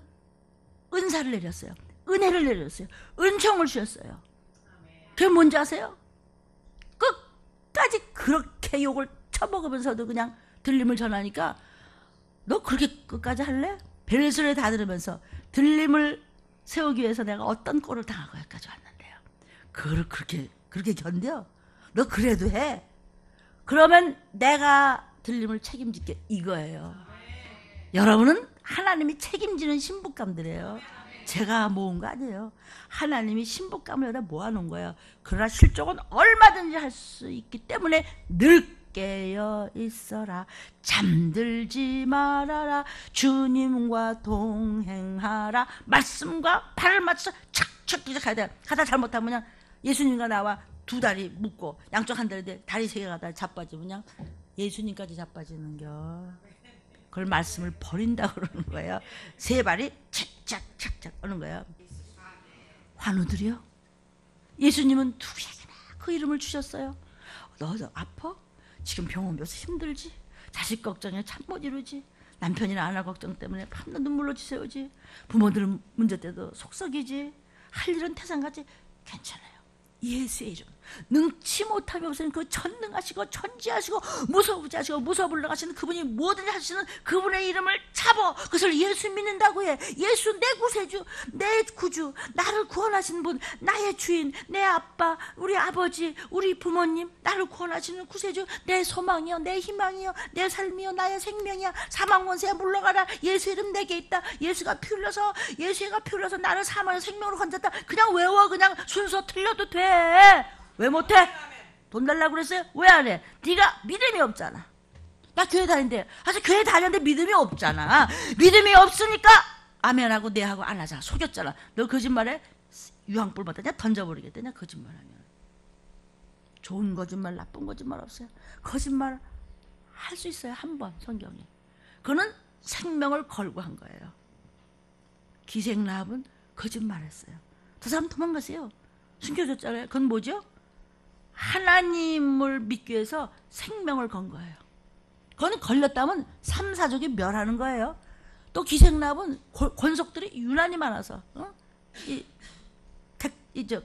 은사를 내렸어요. 은혜를 내렸어요. 은총을 주셨어요. 그게 뭔지 아세요? 끝까지 그렇게 욕을 쳐먹으면서도 그냥 들림을 전하니까 너 그렇게 끝까지 할래? 별소리 다 들으면서 들림을 세우기 위해서 내가 어떤 꼴을 당하고 여기까지 왔는데요. 그걸 그렇게 견뎌? 너 그래도 해? 그러면 내가 들림을 책임질게 이거예요. 여러분은 하나님이 책임지는 신부감들이에요. 제가 모은 거 아니에요. 하나님이 신부감을 여기다 모아놓은 거예요. 그러나 실족은 얼마든지 할 수 있기 때문에 늘 깨어 있어라. 잠들지 말아라. 주님과 동행하라. 말씀과 발을 맞춰 착착 가야 돼. 가다 잘못하면 그냥 예수님과 나와 두 다리 묶고 양쪽 한 다리인데 다리 세 개 가다 자빠지면 그냥 예수님까지 자빠지는겨. 그걸 말씀을 버린다고 그러는 거예요. 세 발이 착착착착 하는 거예요. 환우들이요. 예수님은 누구에게나 그 이름을 주셨어요. 너 아파? 지금 병원 가서 힘들지? 자식 걱정에 참 못 이루지? 남편이나 아나 걱정 때문에 밤낮 눈물로 지새우지? 부모들은 문제 때도 속썩이지? 할 일은 태산같이 괜찮아요. 예수의 이름 능치 못함이 없으니 그 전능하시고 천지하시고 무서우지 하시고 무서불러 가시는 그분이 뭐든지 하시는 그분의 이름을 잡어. 그것을 예수 믿는다고 해. 예수 내 구세주, 내 구주, 나를 구원하시는 분, 나의 주인, 내 아빠, 우리 아버지, 우리 부모님, 나를 구원하시는 구세주, 내 소망이요, 내 희망이요, 내 삶이요, 나의 생명이야. 사망권세에 물러가라. 예수 이름 내게 있다. 예수가 피 흘려서 나를 사망의 생명으로 건졌다. 그냥 외워. 그냥 순서 틀려도 돼. 왜 못해? 돈 달라고 그랬어요? 왜 안 해? 네가 믿음이 없잖아. 나 교회 다니는데 아직 교회 다녔는데 믿음이 없잖아. 믿음이 없으니까 아멘하고 네하고 안 하잖아. 속였잖아. 너 거짓말해? 유황불 받았냐? 던져버리겠다냐? 거짓말하면. 좋은 거짓말 나쁜 거짓말 없어요. 거짓말 할 수 있어요. 한 번 성경에. 그는 생명을 걸고 한 거예요. 기생라합은 거짓말했어요. 저 사람 도망갔어요. 숨겨졌잖아요. 그건 뭐죠? 하나님을 믿기 위해서 생명을 건 거예요. 그건 걸렸다면 3, 4족이 멸하는 거예요. 또 기생라합은 권속들이 유난히 많아서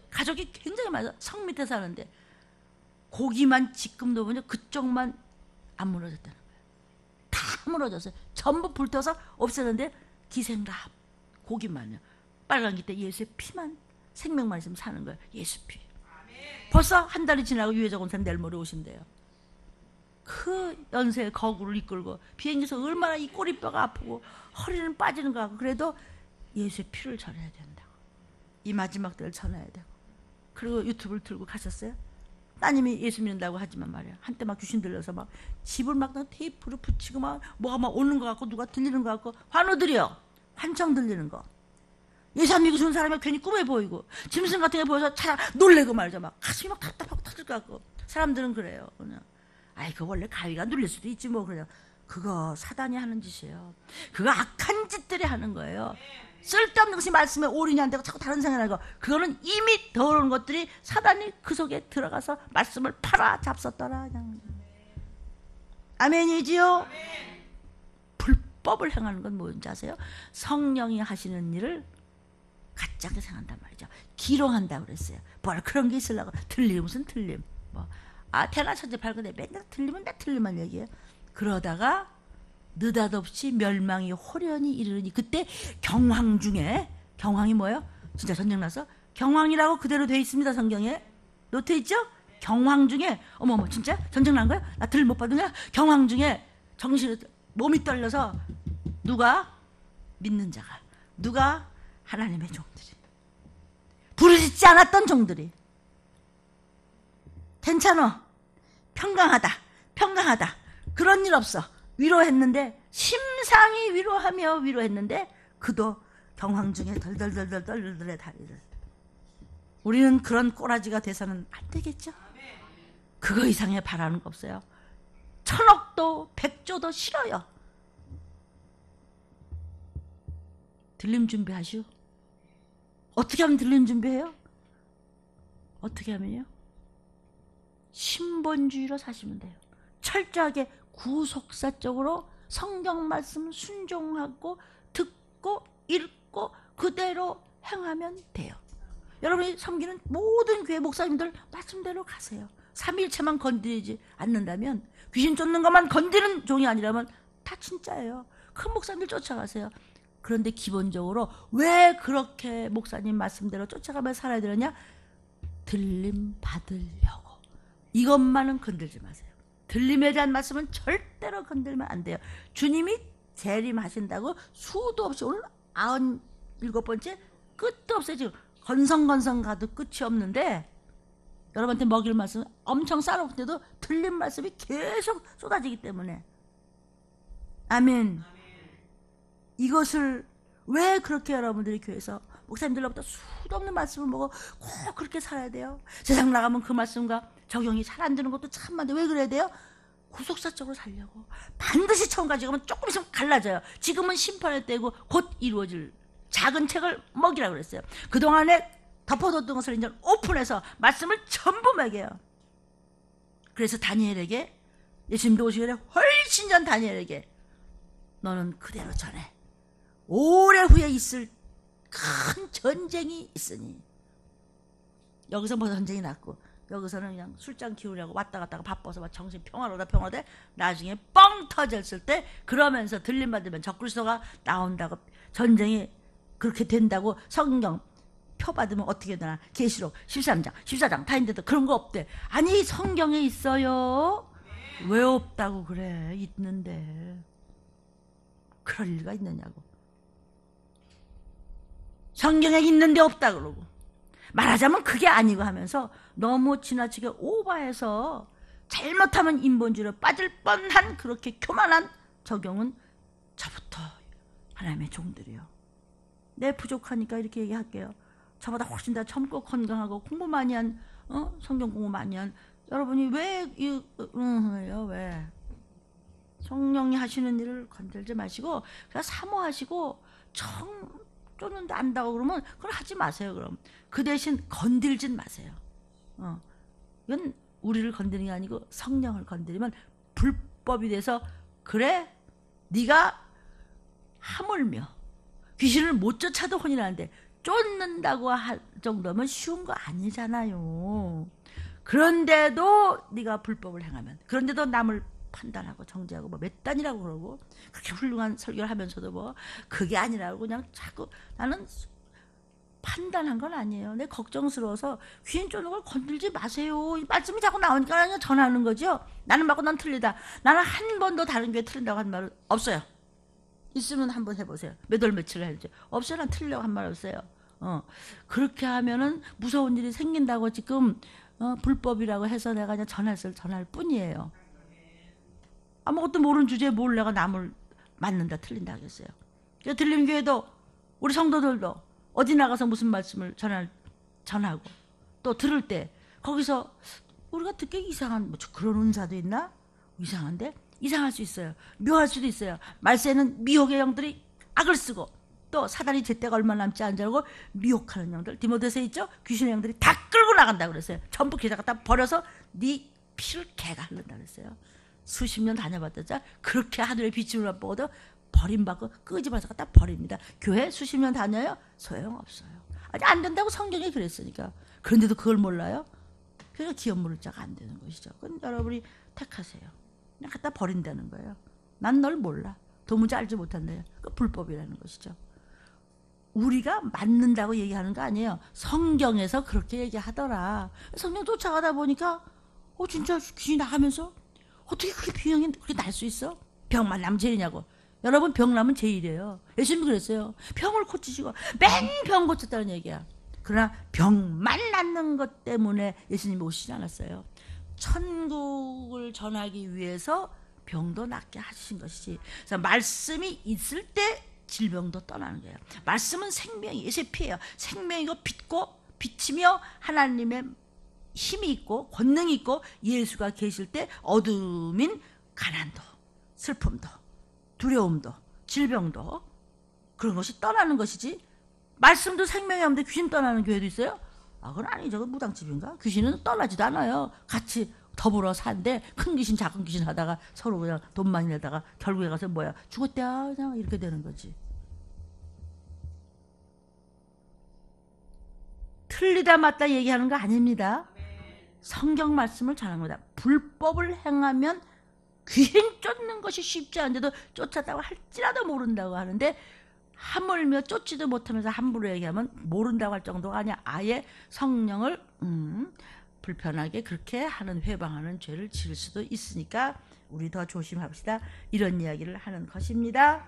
가족이 굉장히 많아서 성 밑에 사는데 고기만 지금 놓으면 그쪽만 안 무너졌다는 거예요. 다 무너졌어요. 전부 불태워서 없애는데 기생라합 고기만요. 빨간 기 때 예수의 피만 생명만 있으면 사는 거예요. 예수 피. 벌써 한 달이 지나고 유해정 원사님 내일 모레 오신대요. 그 연세에 거구를 이끌고 비행기에서 얼마나 이 꼬리뼈가 아프고 허리는 빠지는 거 같고 그래도 예수의 피를 전해야 된다고. 이 마지막 때를 전해야 되고. 그리고 유튜브를 들고 가셨어요. 따님이 예수 믿는다고 하지만 말이야. 한때 막 귀신 들려서 막 집을 막 테이프로 붙이고 막 뭐가 막 오는 거 같고 누가 들리는 거 같고 환우들이요. 환청 들리는 거. 예수 안 믿고 죽은 사람이 괜히 꿈에 보이고 짐승 같은 게 보여서 차 놀래고 말이죠. 막 가슴이 막 답답하고 터질 것 같고. 사람들은 그래요. 그냥 아이 그 원래 가위가 눌릴 수도 있지 뭐. 그냥 그거 사단이 하는 짓이에요. 그거 악한 짓들이 하는 거예요. 쓸데없는 것이 말씀에 올인이 안 되고 자꾸 다른 생각을 하고 그거는 이미 더러운 것들이 사단이 그 속에 들어가서 말씀을 팔아 잡섰더라. 그냥. 아멘이지요? 불법을 행하는 건 뭔지 아세요? 성령이 하시는 일을 가짜게 생각한단 말이죠. 기롱한다고 그랬어요. 뭘 그런 게 있으려고. 틀림 무슨 틀림. 태어나 천재 발견해. 맨날 틀리면 내 틀림만 얘기해요. 그러다가 느닷없이 멸망이 호련히 이르니 그때 경황 중에 경황이 뭐예요? 진짜 전쟁 나서 경황이라고 그대로 돼 있습니다. 성경에. 노트 있죠? 경황 중에 어머머 진짜 전쟁 난 거야? 나 들 못 받은 거야? 경황 중에 정신이 몸이 떨려서 누가 믿는 자가 누가 하나님의 종들이 부르짖지 않았던 종들이 괜찮아 평강하다 그런 일 없어 위로했는데 심상이 위로하며 위로했는데 그도 경황 중에 덜덜덜덜 떨리더래 다리를 우리는 그런 꼬라지가 돼서는 안 되겠죠. 그거 이상의 바라는 거 없어요. 1000억도 100조도 싫어요. 들림 준비하시오. 어떻게 하면 들림 준비해요? 어떻게 하면요? 신본주의로 사시면 돼요. 철저하게 구속사적으로 성경 말씀 순종하고 듣고 읽고 그대로 행하면 돼요. 여러분이 섬기는 모든 교회 목사님들 말씀대로 가세요. 삼위일체만 건드리지 않는다면, 귀신 쫓는 것만 건드리는 종이 아니라면 다 진짜예요. 큰 목사님들 쫓아가세요. 그런데 기본적으로 왜 그렇게 목사님 말씀대로 쫓아가며 살아야 되느냐? 들림 받으려고. 이것만은 건들지 마세요. 들림에 대한 말씀은 절대로 건들면 안 돼요. 주님이 재림하신다고 수도 없이, 오늘 97번째, 끝도 없어요. 지금 건성건성 가도 끝이 없는데, 여러분한테 먹일 말씀 엄청 쌓아놓은데도 들린 말씀이 계속 쏟아지기 때문에. 아멘. 이것을 왜 그렇게 여러분들이 교회에서 목사님들로부터 수도 없는 말씀을 먹어 꼭 그렇게 살아야 돼요? 세상 나가면 그 말씀과 적용이 잘 안 되는 것도 참 많은데 왜 그래야 돼요? 구속사적으로 살려고. 반드시 처음 가지고는 조금 있으면 갈라져요. 지금은 심판의 때고 곧 이루어질 작은 책을 먹이라고 그랬어요. 그동안에 덮어뒀던 것을 이제 오픈해서 말씀을 전부 먹여요. 그래서 다니엘에게, 예수님도 오시기 전에 훨씬 전 다니엘에게, 너는 그대로 전해. 오래 후에 있을 큰 전쟁이 있으니. 여기서 뭐 전쟁이 났고, 여기서는 그냥 술잔 기우려고 왔다 갔다가 바빠서 막 정신 평화로다 나중에 뻥 터졌을 때, 그러면서 들림 받으면 적그리스도가 나온다고, 전쟁이 그렇게 된다고 성경 표 받으면 어떻게 되나? 계시록 13장 14장 다 있는데도 그런 거 없대. 아니 성경에 있어요. 왜 없다고 그래? 있는데. 그럴 리가 있느냐고. 성경에 있는데 없다 그러고, 말하자면 그게 아니고 하면서 너무 지나치게 오버해서 잘못하면 인본주의로 빠질 뻔한 그렇게 교만한 적용은 저부터 하나님의 종들이요. 내 부족하니까 이렇게 얘기할게요. 저보다 훨씬 더 젊고 건강하고 공부 많이 한, 성경 공부 많이 한 여러분이 왜 왜 성령이 하시는 일을 건들지 마시고 그냥 사모하시고, 쫓는데 안다고 그러면 그걸 하지 마세요. 그럼 그 대신 건들진 마세요. 이건 우리를 건드리는 게 아니고 성령을 건드리면 불법이 돼서, 그래 네가 하물며 귀신을 못 쫓아도 혼이 나는데 쫓는다고 할 정도면 쉬운 거 아니잖아요. 그런데도 네가 불법을 행하면, 그런데도 남을 판단하고 정죄하고 뭐 몇 단이라고 그러고 그렇게 훌륭한 설교를 하면서도 뭐 그게 아니라고 그냥 자꾸, 나는 판단한 건 아니에요. 내 걱정스러워서 귀신 쫓는 걸 건들지 마세요. 이 말씀이 자꾸 나오니까 그냥 전하는 거죠. 나는 맞고 난 틀리다. 나는 한 번도 다른 교회 틀린다고 한 말은 없어요. 있으면 한번 해보세요. 몇 월 며칠 할지. 없어요. 난 틀리려고 한 말 없어요. 그렇게 하면은 무서운 일이 생긴다고 지금 불법이라고 해서 내가 그냥 전할 뿐이에요. 아무것도 모르는 주제에 뭘 내가 남을 맞는다 틀린다 하겠어요. 들림교회도 우리 성도들도 어디 나가서 무슨 말씀을 전하고 또 들을 때 거기서 우리가 듣기 이상한, 뭐 그런 은사도 있나? 이상한데? 이상할 수 있어요. 묘할 수도 있어요. 말세는 미혹의 영들이 악을 쓰고, 또 사단이 제때가 얼마 남지 않은 줄 알고 미혹하는 영들, 디모데서에 있죠? 귀신의 영들이 다 끌고 나간다고 그랬어요. 전부 기자 갖다 버려서 네 피를 개가 흐른다 그랬어요. 수십 년 다녀봤자 그렇게 하늘의 빛을 맛보고도 버림받고 끄집어서 갖다 버립니다. 교회 수십 년 다녀요? 소용없어요. 아니 안 된다고 성경이 그랬으니까. 그런데도 그걸 몰라요? 그러니까 기업 물자가 안 되는 것이죠. 그건 여러분이 택하세요. 그냥 갖다 버린다는 거예요. 난 널 몰라. 도무지 알지 못한다요. 그 불법이라는 것이죠. 우리가 맞는다고 얘기하는 거 아니에요. 성경에서 그렇게 얘기하더라. 성경 쫓아가다 보니까 진짜 귀신이 나가면서 어떻게 그렇게 병이 그렇게 날 수 있어? 병만 나면 죄이냐고. 여러분 병 나면 죄이래요. 예수님도 그랬어요. 병을 고치시고 맨병 고쳤다는 얘기야. 그러나 병만 낫는 것 때문에 예수님이 오시지 않았어요. 천국을 전하기 위해서 병도 낫게 하신 것이지. 그래서 말씀이 있을 때 질병도 떠나는 거예요. 말씀은 생명이, 예수의 피예요. 생명이고 빛고 빛이며 하나님의 힘이 있고 권능이 있고 예수가 계실 때 어둠인 가난도 슬픔도 두려움도 질병도 그런 것이 떠나는 것이지. 말씀도 생명이 없는데 귀신 떠나는 교회도 있어요? 그건 아니죠. 그건 무당집인가? 귀신은 떠나지도 않아요. 같이 더불어 사는데 큰 귀신 작은 귀신 하다가 서로 그냥 돈 많이 내다가 결국에 가서 뭐야 죽었대야 그냥 이렇게 되는 거지. 틀리다 맞다 얘기하는 거 아닙니다. 성경 말씀을 전하는 겁니다. 불법을 행하면 귀신 쫓는 것이 쉽지 않은데도 쫓았다고 할지라도 모른다고 하는데 하물며 쫓지도 못하면서 함부로 얘기하면 모른다고 할 정도가 아니야. 아예 성령을 불편하게 그렇게 하는 회방하는 죄를 지을 수도 있으니까 우리 더 조심합시다. 이런 이야기를 하는 것입니다.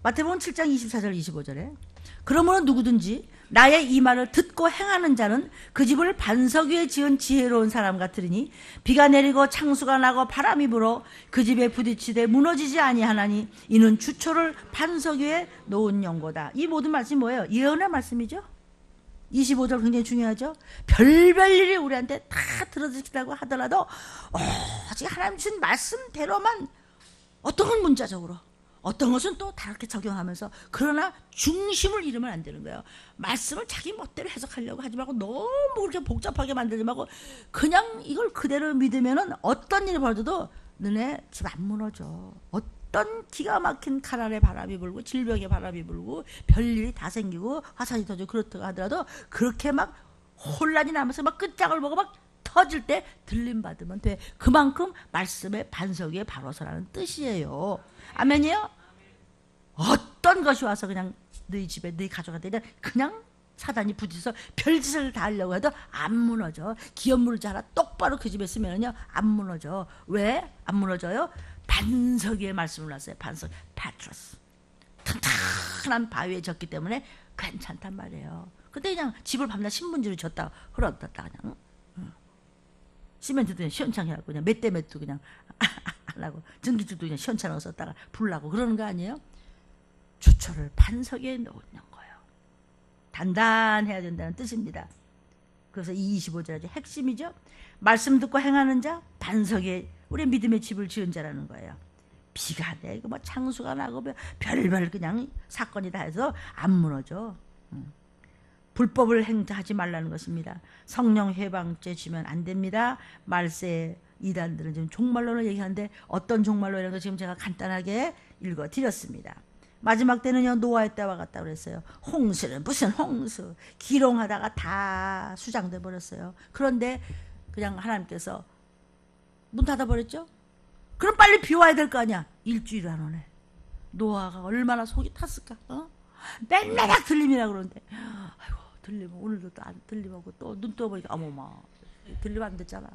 마태복음 7장 24절 25절에 그러므로 누구든지 나의 이 말을 듣고 행하는 자는 그 집을 반석 위에 지은 지혜로운 사람 같으리니 비가 내리고 창수가 나고 바람이 불어 그 집에 부딪히되 무너지지 아니하나니 이는 주초를 반석 위에 놓은 연고다. 이 모든 말씀이 뭐예요? 예언의 말씀이죠. 25절 굉장히 중요하죠. 별별 일이 우리한테 다 들어주시다고 하더라도 오직 하나님 주신 말씀대로만 어떤 건 문자적으로 어떤 것은 또 다르게 적용하면서 그러나 중심을 잃으면 안 되는 거예요. 말씀을 자기 멋대로 해석하려고 하지 말고 너무 그렇게 복잡하게 만들지 말고 그냥 이걸 그대로 믿으면은 어떤 일이 벌어져도 너네 집 안 무너져. 어떤 기가 막힌 칼날에 바람이 불고 질병에 바람이 불고 별일이 다 생기고 화산이 터지고 그렇다고 하더라도 그렇게 막 혼란이 나면서 막 끝장을 보고 막 터질 때 들림 받으면 돼. 그만큼 말씀의 반석 위에 바로 서라는 뜻이에요. 아멘이요? 어떤 것이 와서 그냥 너희 집에 너희 가족한테 그냥 사단이 부딪혀서 별짓을 다 하려고 해도 안 무너져. 기업물자 하나 똑바로 그 집에 쓰면요 안 무너져. 왜 안 무너져요? 반석 위에 말씀을 놨어요. 반석, 파트러스. 튼튼한 바위에 졌기 때문에 괜찮단 말이에요. 근데 그냥 집을 밤낮 신문지로 졌다 흘렀다 그냥 시멘트도 그냥 시원찮게 하고 그냥 몇 대 몇도 그냥 안 하고 전기줄도 그냥 시원찮게 썼다가 불나고 그러는 거 아니에요? 주초를 반석에 놓는 거예요. 단단해야 된다는 뜻입니다. 그래서 이 25절의 핵심이죠. 말씀 듣고 행하는 자 반석에 우리 믿음의 집을 지은 자라는 거예요. 비가 내고 뭐 창수가 나고 별별 그냥 사건이 다 해서 안 무너져. 불법을 행하지 말라는 것입니다. 성령 회방죄 지면 안 됩니다. 말세 이단들은 지금 종말론을 얘기하는데 어떤 종말론이라는 거 지금 제가 간단하게 읽어드렸습니다. 마지막 때는요 노아의 때와 같다 그랬어요. 홍수는 무슨 홍수 기롱하다가 다 수장돼 버렸어요. 그런데 그냥 하나님께서 문 닫아버렸죠. 그럼 빨리 비 와야 될 거 아니야. 일주일 안 오네. 노아가 얼마나 속이 탔을까. 맨날 들림이라 그러는데 아이고 들리면 오늘도 또 안 들림하고 또 눈 떠보니까 어머마 들리면 안 됐잖아.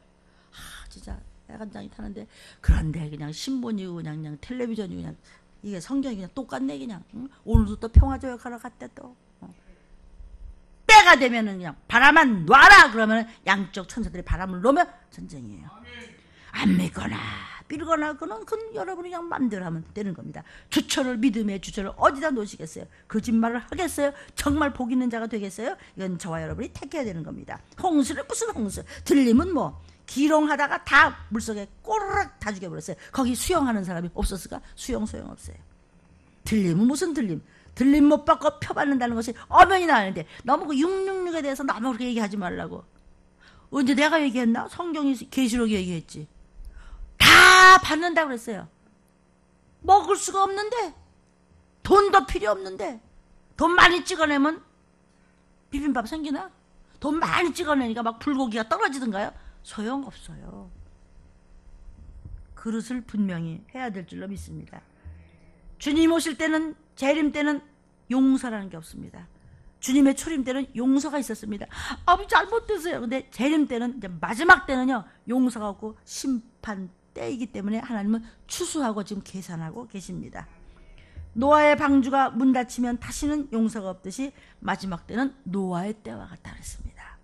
진짜 애간장이 타는데 그런데 그냥 신문이고 그냥 텔레비전이고 그냥 이게 성경이 그냥 똑같네 그냥. 오늘도 또 평화조약하러 갔대 또. 때가 되면은 그냥 바람만 놔라 그러면 양쪽 천사들이 바람을 놓으면 전쟁이에요. 안 믿거나 빌거나 그건 여러분이 그냥 마음대로 하면 되는 겁니다. 주초를 믿음의 주초를 어디다 놓으시겠어요? 거짓말을 하겠어요? 정말 복 있는 자가 되겠어요? 이건 저와 여러분이 택해야 되는 겁니다. 홍수는 무슨 홍수? 들림은 뭐 기롱하다가 다 물속에 꼬르륵 다 죽여버렸어요. 거기 수영하는 사람이 없었을까? 수영 소용없어요. 들림은 무슨 들림? 들림 못 받고 펴받는다는 것이 엄연히 나는데 너무 그 666에 대해서 너무 그렇게 얘기하지 말라고. 언제 내가 얘기했나? 성경이 계시록이 얘기했지. 다 받는다고 그랬어요. 먹을 수가 없는데 돈도 필요 없는데 돈 많이 찍어내면 비빔밥 생기나? 돈 많이 찍어내니까 막 불고기가 떨어지던가요? 소용없어요. 그릇을 분명히 해야 될 줄로 믿습니다. 주님 오실 때는 재림 때는 용서라는 게 없습니다. 주님의 초림 때는 용서가 있었습니다. 아버지 잘못됐어요. 근데 재림 때는 이제 마지막 때는요 용서가 없고 심판 때이기 때문에 하나님은 추수하고 지금 계산하고 계십니다. 노아의 방주가 문 닫히면 다시는 용서가 없듯이 마지막 때는 노아의 때와 같다 그랬습니다.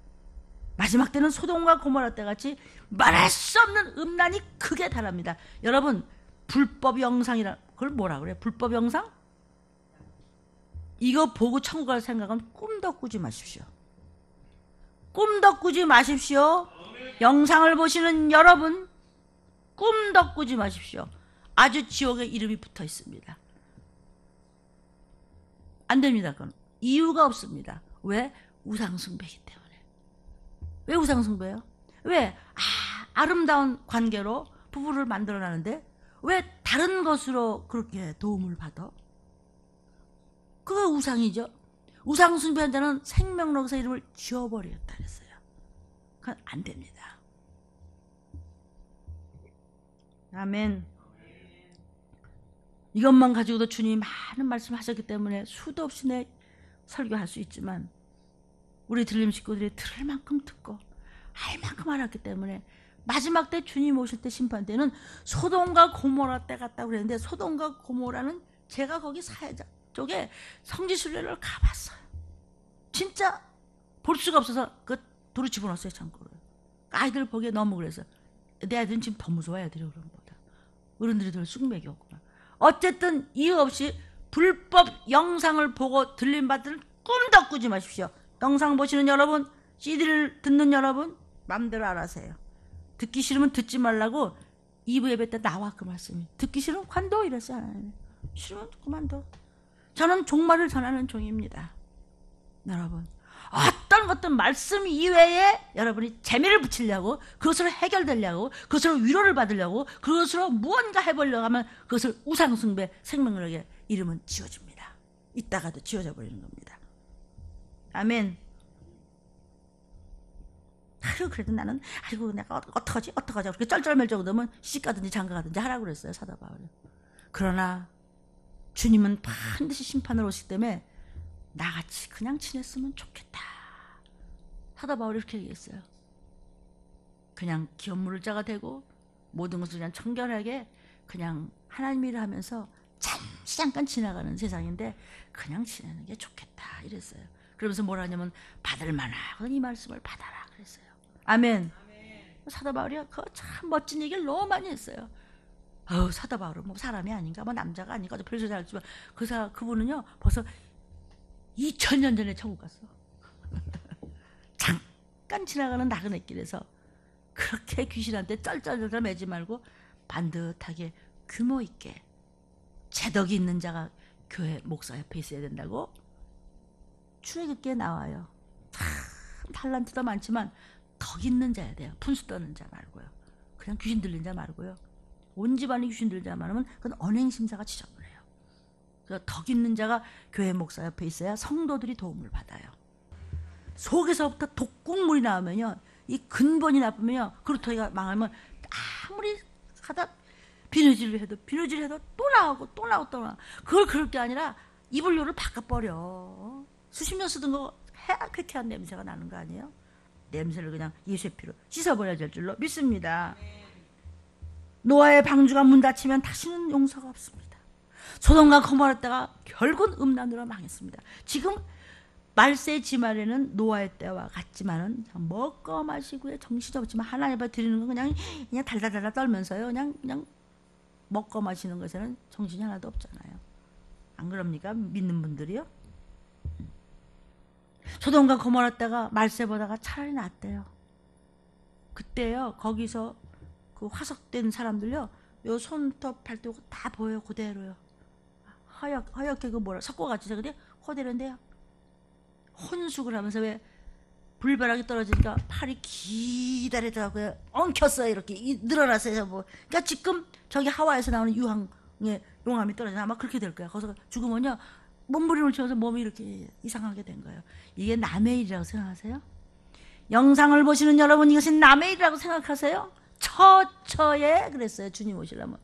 마지막 때는 소돔과 고모라 때 같이 말할 수 없는 음란이 크게 달합니다. 여러분 불법 영상이라 그걸 뭐라 그래? 불법 영상? 이거 보고 천국 갈 생각은 꿈도 꾸지 마십시오. 꿈도 꾸지 마십시오. 영상을 보시는 여러분, 꿈도 꾸지 마십시오. 아주 지옥의 이름이 붙어 있습니다. 안 됩니다. 그건 이유가 없습니다. 왜? 우상숭배이기 때문에. 왜 우상숭배요? 왜? 아름다운 관계로 부부를 만들어내는데 왜 다른 것으로 그렇게 도움을 받아? 그거 우상이죠. 우상숭배한 자는 생명록에서 이름을 지워버리겠다 그랬어요. 그건 안 됩니다. 아멘. 이것만 가지고도 주님이 많은 말씀을 하셨기 때문에 수도 없이 내 설교할 수 있지만 우리 들림 식구들이 들을 만큼 듣고 할 만큼 알았기 때문에 마지막 때 주님 오실 때 심판 때는 소돔과 고모라 때 같다고 그랬는데 소돔과 고모라는 제가 거기 사회자 쪽에 성지순례를 가봤어요. 진짜 볼 수가 없어서 그 도로 집어넣었어요. 창고를. 아이들 보기에 너무 그래서 내 아이들은 지금 더 무서워요. 애들이 그런 거보다. 어른들이 더 쑥맥이 없구나. 어쨌든 이유 없이 불법 영상을 보고 들림받을 꿈도 꾸지 마십시오. 영상 보시는 여러분, CD를 듣는 여러분 마음대로 알아세요. 듣기 싫으면 듣지 말라고 2부 예배 때 나와 그 말씀이. 듣기 싫으면 관둬 이랬어요. 싫으면 그만둬. 저는 종말을 전하는 종입니다. 여러분, 어떤 것든 말씀 이외에 여러분이 재미를 붙이려고, 그것으로 해결되려고, 그것으로 위로를 받으려고, 그것으로 무언가 해보려고 하면 그것을 우상숭배, 생명력의 이름은 지워집니다. 이따가도 지워져 버리는 겁니다. 아멘. 하루 그래도 나는 아이고 내가 어떡하지 그렇게 쩔쩔멜쩔 그러면 시집가든지 장가가든지 하라고 그랬어요. 사도 바울이. 그러나 주님은 반드시 심판을 오시기 때문에 나같이 그냥 지냈으면 좋겠다. 사도 바울이 이렇게 얘기했어요. 그냥 기업물자가 되고 모든 것을 그냥 청결하게 그냥 하나님 일을 하면서 잠깐 지나가는 세상인데 그냥 지내는 게 좋겠다 이랬어요. 그러면서 뭐라 하냐면 받을 만하거든 이 말씀을 받아라 그랬어요. 아멘. 사도 바울이 그 참 멋진 얘기를 너무 많이 했어요. 사도 바울은 뭐 사람이 아닌가, 뭐 남자가 아닌가, 별소리 알지만 그분은요 벌써 2000년 전에 천국 갔어. 잠깐 지나가는 나그네 길에서 그렇게 귀신한테 쩔쩔쩔 매지 말고 반듯하게 규모 있게 재덕이 있는 자가 교회 목사 옆에 있어야 된다고 출애굽기에 나와요. 참 달란트도 많지만 덕 있는 자야 돼요. 분수 떠는 자 말고요. 그냥 귀신 들린 자 말고요. 온 집안이 귀신 들린 자 말하면 그건 언행심사가 지저분해요. 그래서 덕 있는 자가 교회 목사 옆에 있어야 성도들이 도움을 받아요. 속에서부터 독국물이 나오면요, 이 근본이 나쁘면요, 그루터기가 망하면 아무리 하다 비누질을 해도 또 나오고 또 나오고 또 나오고. 그걸 그럴 게 아니라 이불료를 바꿔버려. 수십 년 쓰던 거 쾌쾌한 냄새가 나는 거 아니에요? 냄새를 그냥 예수의 피로 씻어버려야 될 줄로 믿습니다. 노아의 방주가 문 닫히면 다시는 용서가 없습니다. 소돔과 고모라 때가 결국 음란으로 망했습니다. 지금 말세 지말에는 노아의 때와 같지만은 먹고 마시고 정신이 없지만 하나님 앞에 드리는 건 그냥 달달달달 떨면서요. 그냥 먹고 마시는 것에는 정신이 하나도 없잖아요. 안 그럽니까? 믿는 분들이요. 소돔과 고모라 때가 말세보다가 차라리 낫대요. 그때요 거기서 그 화석된 사람들요 요 손부터 발톱 다 보여요. 그대로요. 허옇게 그 뭐라 석고같이 그래 그대로인데요. 혼숙을 하면서 왜 불벼락이 떨어지니까 팔이 기다리다가 엉켰어요. 이렇게 늘어났어요. 뭐. 그러니까 지금 저기 하와이에서 나오는 유황의 용암이 떨어지나 아마 그렇게 될 거야. 거기서 죽으면요 몸부림을 치면서 몸이 이렇게 이상하게 된 거예요. 이게 남의 일이라고 생각하세요? 영상을 보시는 여러분 이것이 남의 일이라고 생각하세요? 처처에 그랬어요. 주님 오시려면.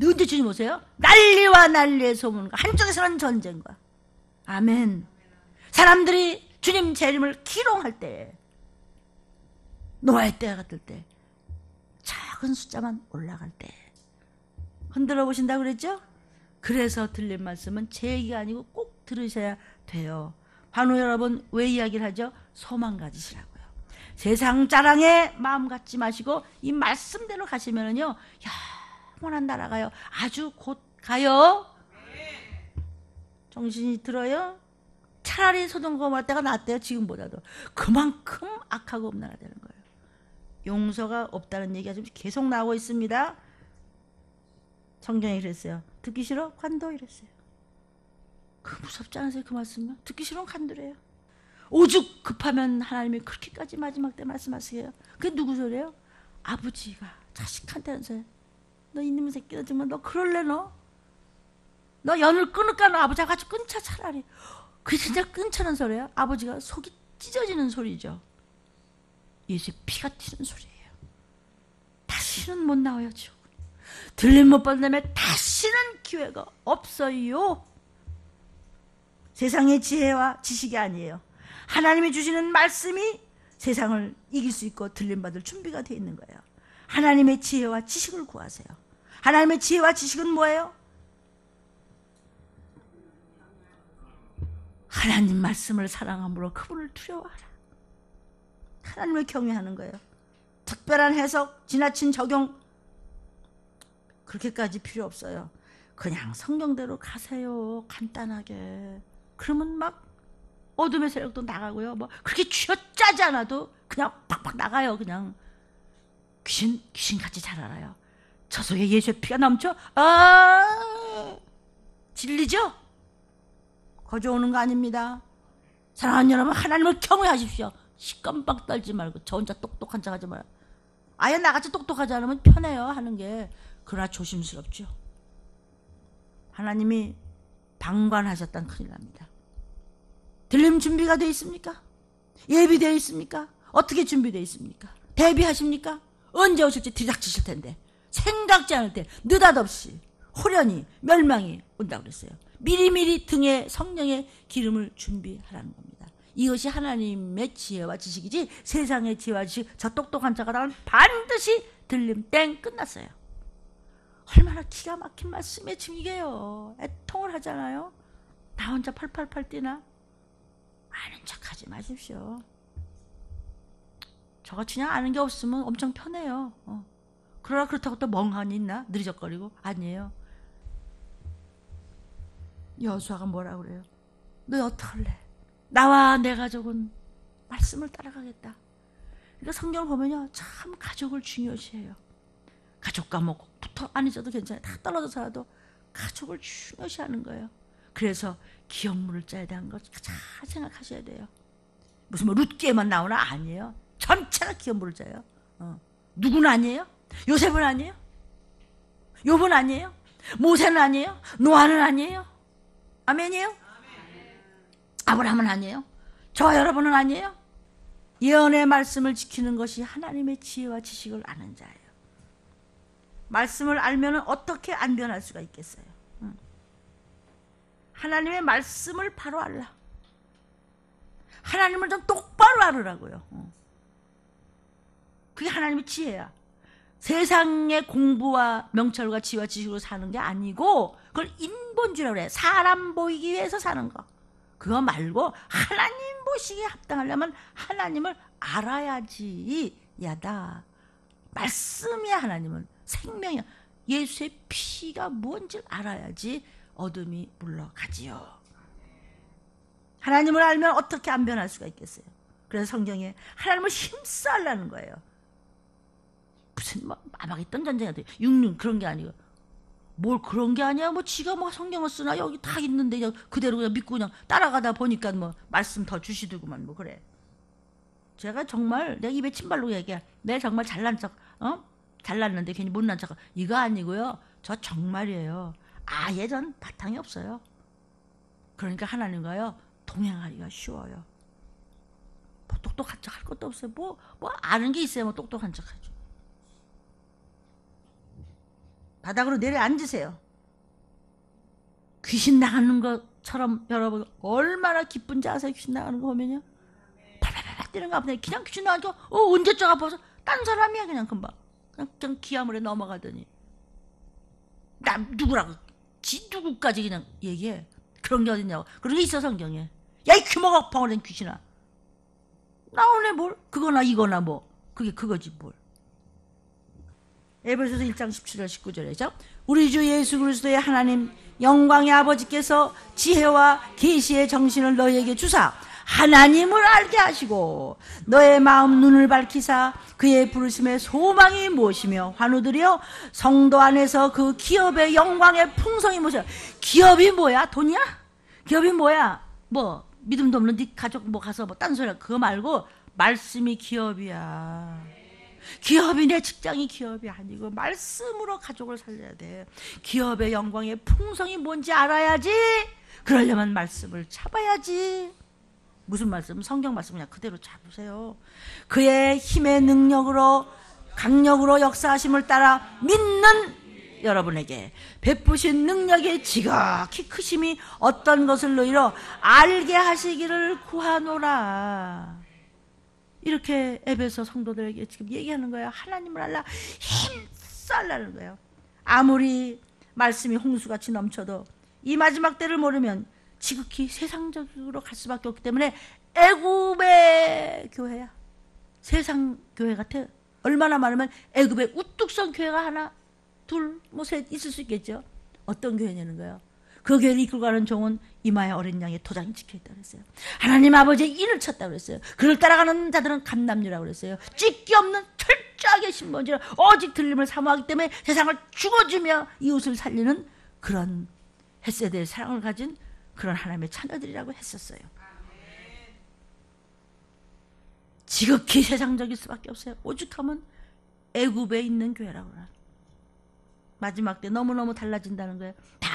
언제 주님 오세요? 난리와 난리의 소문과 한쪽에서는 전쟁과. 아멘. 사람들이 주님 재림을 기롱할 때, 노아의 때가 같을 때, 작은 숫자만 올라갈 때 흔들어 보신다고 그랬죠? 그래서 들린 말씀은 제 얘기가 아니고 꼭 들으셔야 돼요. 반우 여러분 왜 이야기를 하죠? 소망 가지시라고요. 세상 자랑에 마음 갖지 마시고 이 말씀대로 가시면은요 영원한 나라 가요. 아주 곧 가요. 정신이 들어요? 차라리 소돔 고모라 때가 낫대요. 지금보다도. 그만큼 악하고 음란하다는 거예요. 용서가 없다는 얘기가 지금 계속 나오고 있습니다. 성경에 그랬어요. 듣기 싫어? 관둬 이랬어요. 그 무섭지 않으세요? 그 말씀요? 듣기 싫으면 관두래요. 오죽 급하면 하나님이 그렇게까지 마지막 때 말씀하세요. 그게 누구 소리예요? 아버지가 자식한테 하는 소리. 너 이놈의 새끼야 정말 너 그럴래 너? 너 연을 끊을까? 너 아버지가 같이 끊자 차라리. 그게 진짜 끊자는 소리예요. 아버지가 속이 찢어지는 소리죠. 예수의 피가 튀는 소리예요. 다시는 못 나와요. 지옥. 들림 못 받은 다음에 다시는 기회가 없어요. 세상의 지혜와 지식이 아니에요. 하나님이 주시는 말씀이 세상을 이길 수 있고 들림받을 준비가 되어 있는 거예요. 하나님의 지혜와 지식을 구하세요. 하나님의 지혜와 지식은 뭐예요? 하나님 말씀을 사랑함으로 그분을 두려워하라. 하나님을 경외하는 거예요. 특별한 해석, 지나친 적용 그렇게까지 필요 없어요. 그냥 성경대로 가세요. 간단하게. 그러면 막 어둠의 세력도 나가고요. 뭐 그렇게 쥐어짜지 않아도 그냥 팍팍 나가요. 그냥 귀신같이 잘 알아요. 저 속에 예수의 피가 넘쳐? 진리죠? 거저오는 거 아닙니다. 사랑하는 여러분, 하나님을 경외하십시오. 시건빵 떨지 말고 저 혼자 똑똑한 척 하지 말아요. 아예 나같이 똑똑하지 않으면 편해요 하는 게. 그러나 조심스럽죠. 하나님이 방관하셨다는 큰일 납니다. 들림 준비가 되어 있습니까? 예비되어 있습니까? 어떻게 준비되어 있습니까? 대비하십니까? 언제 오실지 뒤닥치실 텐데 생각지 않을 때 느닷없이 호련히 멸망이 온다고 그랬어요. 미리미리 등에 성령의 기름을 준비하라는 겁니다. 이것이 하나님의 지혜와 지식이지 세상의 지혜와 지식 저 똑똑한 자가 나면 반드시 들림 땡 끝났어요. 얼마나 기가 막힌 말씀에 지금 이게요. 애통을 하잖아요. 나 혼자 팔팔팔 뛰나? 아는 척하지 마십시오. 저같이 그냥 아는 게 없으면 엄청 편해요. 그러나 그렇다고 또 멍하니 있나? 느리적거리고? 아니에요. 여수아가 뭐라 그래요? 너 어떡할래? 나와 내 가족은 말씀을 따라가겠다. 그러니까 성경을 보면요, 참 가족을 중요시해요. 가족과 뭐 붙어 안 있어도 괜찮아요. 다 떨어져 살아도 가족을 중요시하는 거예요. 그래서 기업물을 짜야 되는 거 잘 생각하셔야 돼요. 무슨 뭐 룻기에만 나오나? 아니에요. 전체가 기업물을 짜요. 누구는 아니에요? 요셉은 아니에요? 욥은 아니에요? 모세는 아니에요? 노아는 아니에요? 아멘이에요? 아브라함은 아니에요? 저와 여러분은 아니에요? 예언의 말씀을 지키는 것이 하나님의 지혜와 지식을 아는 자예요. 말씀을 알면 어떻게 안 변할 수가 있겠어요? 하나님의 말씀을 바로 알라. 하나님을 좀 똑바로 알으라고요. 그게 하나님의 지혜야. 세상의 공부와 명철과 지혜와 지식으로 사는 게 아니고 그걸 인본주의라고 그래. 사람 보이기 위해서 사는 거. 그거 말고 하나님 보시기에 합당하려면 하나님을 알아야지. 야다. 말씀이야. 하나님은 생명이야. 예수의 피가 뭔지를 알아야지 어둠이 물러가지요. 하나님을 알면 어떻게 안 변할 수가 있겠어요? 그래서 성경에 하나님을 힘써 하려는 거예요. 무슨 뭐 마마겠던 전쟁이 돼. 육륜 그런 게 아니고 뭘 그런 게 아니야. 뭐 지가 뭐 성경을 쓰나 여기 다 있는데 그냥 그대로 그냥 믿고 그냥 따라가다 보니까 뭐 말씀 더 주시더구만 뭐 그래. 제가 정말 내가 입에 침 바르고 얘기해. 내가 정말 잘난 척 잘났는데 괜히 못난 척 이거 아니고요. 저 정말이에요. 아예 전 바탕이 없어요. 그러니까 하나님과요 동행하기가 쉬워요. 뭐 똑똑한 척 할 것도 없어요. 뭐 아는 게 있어야 뭐 똑똑한 척 하죠. 바닥으로 내려앉으세요. 귀신 나가는 것처럼 여러분 얼마나 기쁜지 아세요? 귀신 나가는 거 보면요. 팔팔팔 뛰는 거 아프네. 그냥 귀신 나가니까 언제적 아파서 딴 사람이야 그냥 금방. 그냥 기아물에 넘어가더니 나 누구라고 지 누구까지 그냥 얘기해. 그런 게 어딨냐고. 그런 게 있어 성경에. 야 이 귀머가 펑어낸 귀신아. 나오네 뭘. 그거나 이거나 뭐. 그거지 뭘. 에베소서 1장 17절 19절에죠. 우리 주 예수 그리스도의 하나님 영광의 아버지께서 지혜와 계시의 정신을 너희에게 주사 하나님을 알게 하시고 너의 마음 눈을 밝히사 그의 부르심의 소망이 무엇이며 환우들이여 성도 안에서 그 기업의 영광의 풍성이 무엇이야. 기업이 뭐야? 돈이야? 기업이 뭐야? 뭐 믿음도 없는 네 가족 뭐 가서 뭐 딴 소리야. 그거 말고 말씀이 기업이야. 기업이 내 직장이 기업이 아니고 말씀으로 가족을 살려야 돼. 기업의 영광의 풍성이 뭔지 알아야지. 그러려면 말씀을 잡아야지. 무슨 말씀? 성경 말씀 그냥 그대로 잡으세요. 그의 힘의 능력으로 강력으로 역사하심을 따라 믿는 여러분에게 베푸신 능력의 지극히 크심이 어떤 것을 너희로 알게 하시기를 구하노라. 이렇게 에베소 성도들에게 지금 얘기하는 거예요. 하나님을 알라 힘써 알라는 거예요. 아무리 말씀이 홍수같이 넘쳐도 이 마지막 때를 모르면 지극히 세상적으로 갈 수밖에 없기 때문에 애굽의 교회야. 세상 교회 같아. 얼마나 많으면 애굽의 우뚝 선 교회가 하나, 둘, 뭐 셋 있을 수 있겠죠. 어떤 교회냐는 거예요. 그 교회를 이끌고 가는 종은 이마에 어린 양의 도장이 찍혀있다고 그랬어요. 하나님 아버지의 인을 쳤다고 그랬어요. 그를 따라가는 자들은 감남류라고 그랬어요. 찢기 없는 철저하게 신본지라 오직 들림을 사모하기 때문에 세상을 죽어주며 이웃을 살리는 그런 헷세대의 사랑을 가진 그런 하나님의 자녀들이라고 했었어요. 지극히 세상적일 수밖에 없어요. 오죽하면 애굽에 있는 교회라고 그래요. 마지막 때 너무너무 달라진다는 거예요. 다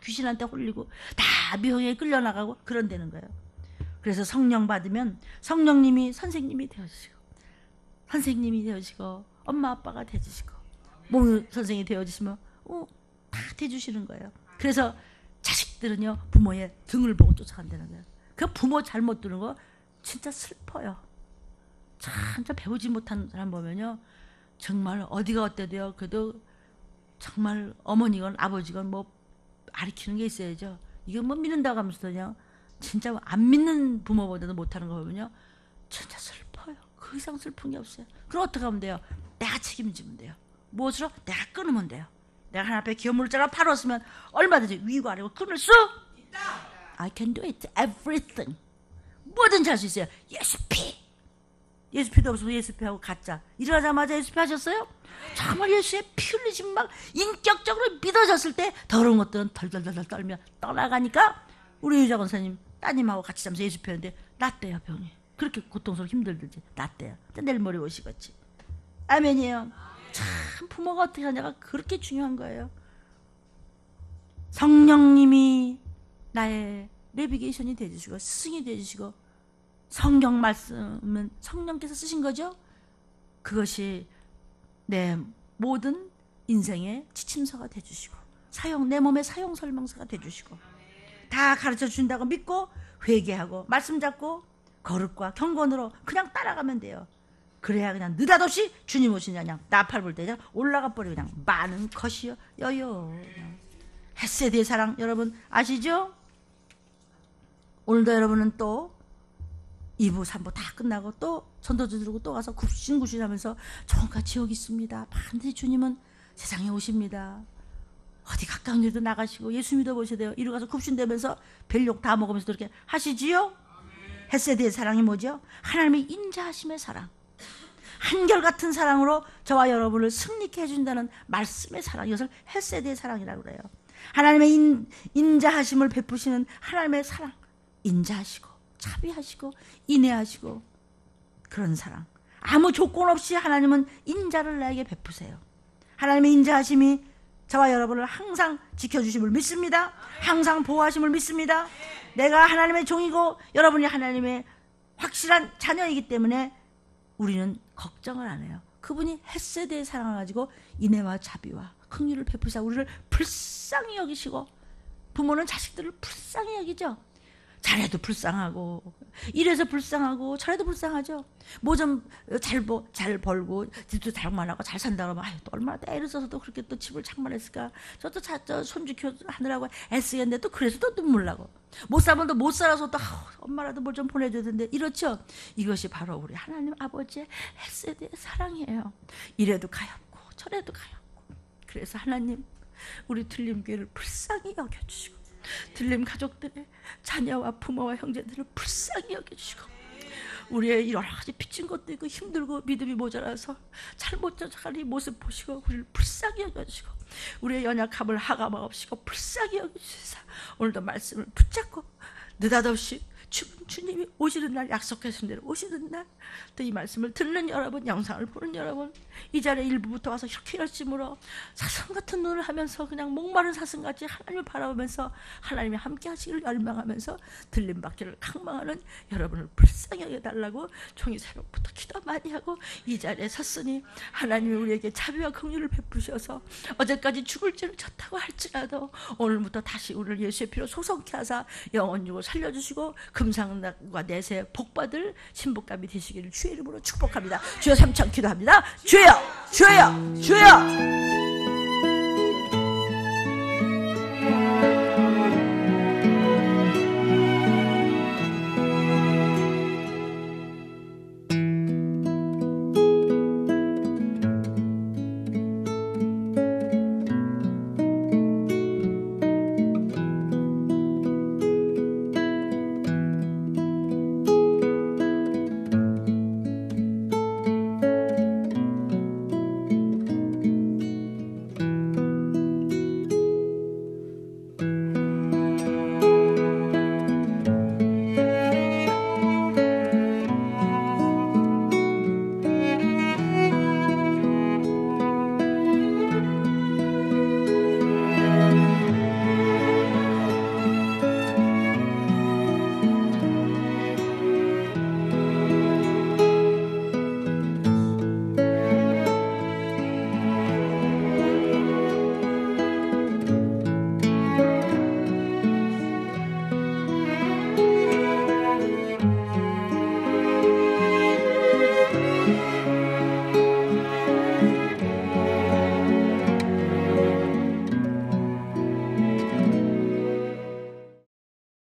귀신한테 홀리고 다 미혹에 끌려나가고 그런 데는 거예요. 그래서 성령 받으면 성령님이 선생님이 되어주시고 선생님이 되어주시고 엄마 아빠가 되어주시고 목유 선생이 되어주시면 다 되어주시는 거예요. 그래서 자식들은요 부모의 등을 보고 쫓아간다는 거예요. 그 부모 잘못 두는 거 진짜 슬퍼요. 진짜 배우지 못한 사람 보면요 정말 어디가 어때도요 그래도 정말 어머니건 아버지건 뭐 가르치는 게 있어야죠. 이건 뭐 믿는다고 하면서도요 진짜 안 믿는 부모보다도 못하는 거 보면요 진짜 슬퍼요. 그 이상 슬픈 게 없어요. 그럼 어떻게 하면 돼요? 내가 책임지면 돼요. 무엇으로? 내가 끊으면 돼요. 내가 하나 앞에 기업물자가 팔았으면 얼마든지 위고 아래고 끊을 수 있다. I can do it. Everything. 뭐든지 할 수 있어요. 예수피. 예수피도 없으면 예수피하고 가짜. 일어나자마자 예수피 하셨어요? 정말 예수의 피 흘리심 막 인격적으로 믿어졌을 때 더러운 것들은 덜덜덜 떨며 떠나가니까 우리 유자 권사님 따님하고 같이 자면서 예수피 하는데 낫대요 병이. 그렇게 고통스럽고 힘들든지 낫대요. 내일 모레 오시겠지. 아멘이에요. 참 부모가 어떻게 하냐가 그렇게 중요한 거예요. 성령님이 나의 내비게이션이 되어주시고 스승이 되어주시고 성경 말씀은 성령께서 쓰신 거죠. 그것이 내 모든 인생의 지침서가 되어주시고 내 몸의 사용 설명서가 되어주시고 다 가르쳐 준다고 믿고 회개하고 말씀 잡고 거룩과 경건으로 그냥 따라가면 돼요. 그래야 그냥 느닷없이 주님 오시냐 그냥 나팔 불 때 그냥 올라가 버리고 그냥 많은 것이요 여요. 헷세대의 사랑 여러분 아시죠? 오늘도 여러분은 또 2부 3부 다 끝나고 또 전도지 들고 또 가서 굽신굽신 하면서 종가 지옥이 있습니다. 반드시 주님은 세상에 오십니다. 어디 가까운 데도 나가시고 예수 믿어보셔야 돼요. 이리 가서 굽신대면서 별욕 다 먹으면서 이렇게 하시지요? 헷세대의 사랑이 뭐죠? 하나님의 인자하심의 사랑. 한결같은 사랑으로 저와 여러분을 승리케 해준다는 말씀의 사랑. 이것을 헷세대의 사랑이라고 그래요. 하나님의 인자하심을 베푸시는 하나님의 사랑. 인자하시고 자비하시고 인애하시고 그런 사랑. 아무 조건 없이 하나님은 인자를 나에게 베푸세요. 하나님의 인자하심이 저와 여러분을 항상 지켜주심을 믿습니다. 항상 보호하심을 믿습니다. 내가 하나님의 종이고 여러분이 하나님의 확실한 자녀이기 때문에 우리는 걱정을 안 해요. 그분이 헷세대의 사랑을 가지고 인애와 자비와 긍휼을 베푸사 우리를 불쌍히 여기시고 부모는 자식들을 불쌍히 여기죠. 잘해도 불쌍하고 이래서 불쌍하고 저래도 불쌍하죠. 뭐 좀 잘 벌고 집도 장만하고 잘 산다 그러면 아유 또 얼마나 애를 써서 또 그렇게 또 집을 장만했을까. 저도 손주 하느라고 애쓰겠는데 또 그래서 또 눈물 나고 못 살면 또 못 살아서 또 엄마라도 뭘 좀 보내줘야 되는데 이렇죠. 이것이 바로 우리 하나님 아버지의 헷세대의 사랑이에요. 이래도 가엾고 저래도 가엾고 그래서 하나님 우리 들림교회를 불쌍히 여겨주시고 들림 가족들의 자녀와 부모와 형제들을 불쌍히 여겨주시고 우리의 여러 가지 빚진 것도 있고 힘들고 믿음이 모자라서 잘못 쫓아가는 이 모습 보시고 우리를 불쌍히 여겨주시고 우리의 연약함을 하감하옵시고 불쌍히 여겨주시사 오늘도 말씀을 붙잡고 느닷없이 주님이 오시는 날, 약속하신 대로 오시는 날, 또 이 말씀을 듣는 여러분, 영상을 보는 여러분, 이 자리에 일부부터 와서 이렇게 열심으로 사슴 같은 눈을 하면서 그냥 목마른 사슴같이 하나님을 바라보면서 하나님이 함께 하시기를 열망하면서 들림받기를 각망하는 여러분을 불쌍히 여겨달라고 종이 새벽부터 기도 많이 하고 이 자리에 섰으니 하나님이 우리에게 자비와 긍휼을 베푸셔서 어제까지 죽을 죄를 졌다고 할지라도 오늘부터 다시 우리를 예수의 피로 소성케 하사 영원 육을 살려주시고 금상과 내세 복받을 신복감이 되시기를 주의 이름으로 축복합니다. 주여 삼창 기도합니다. 주여 주여 주여.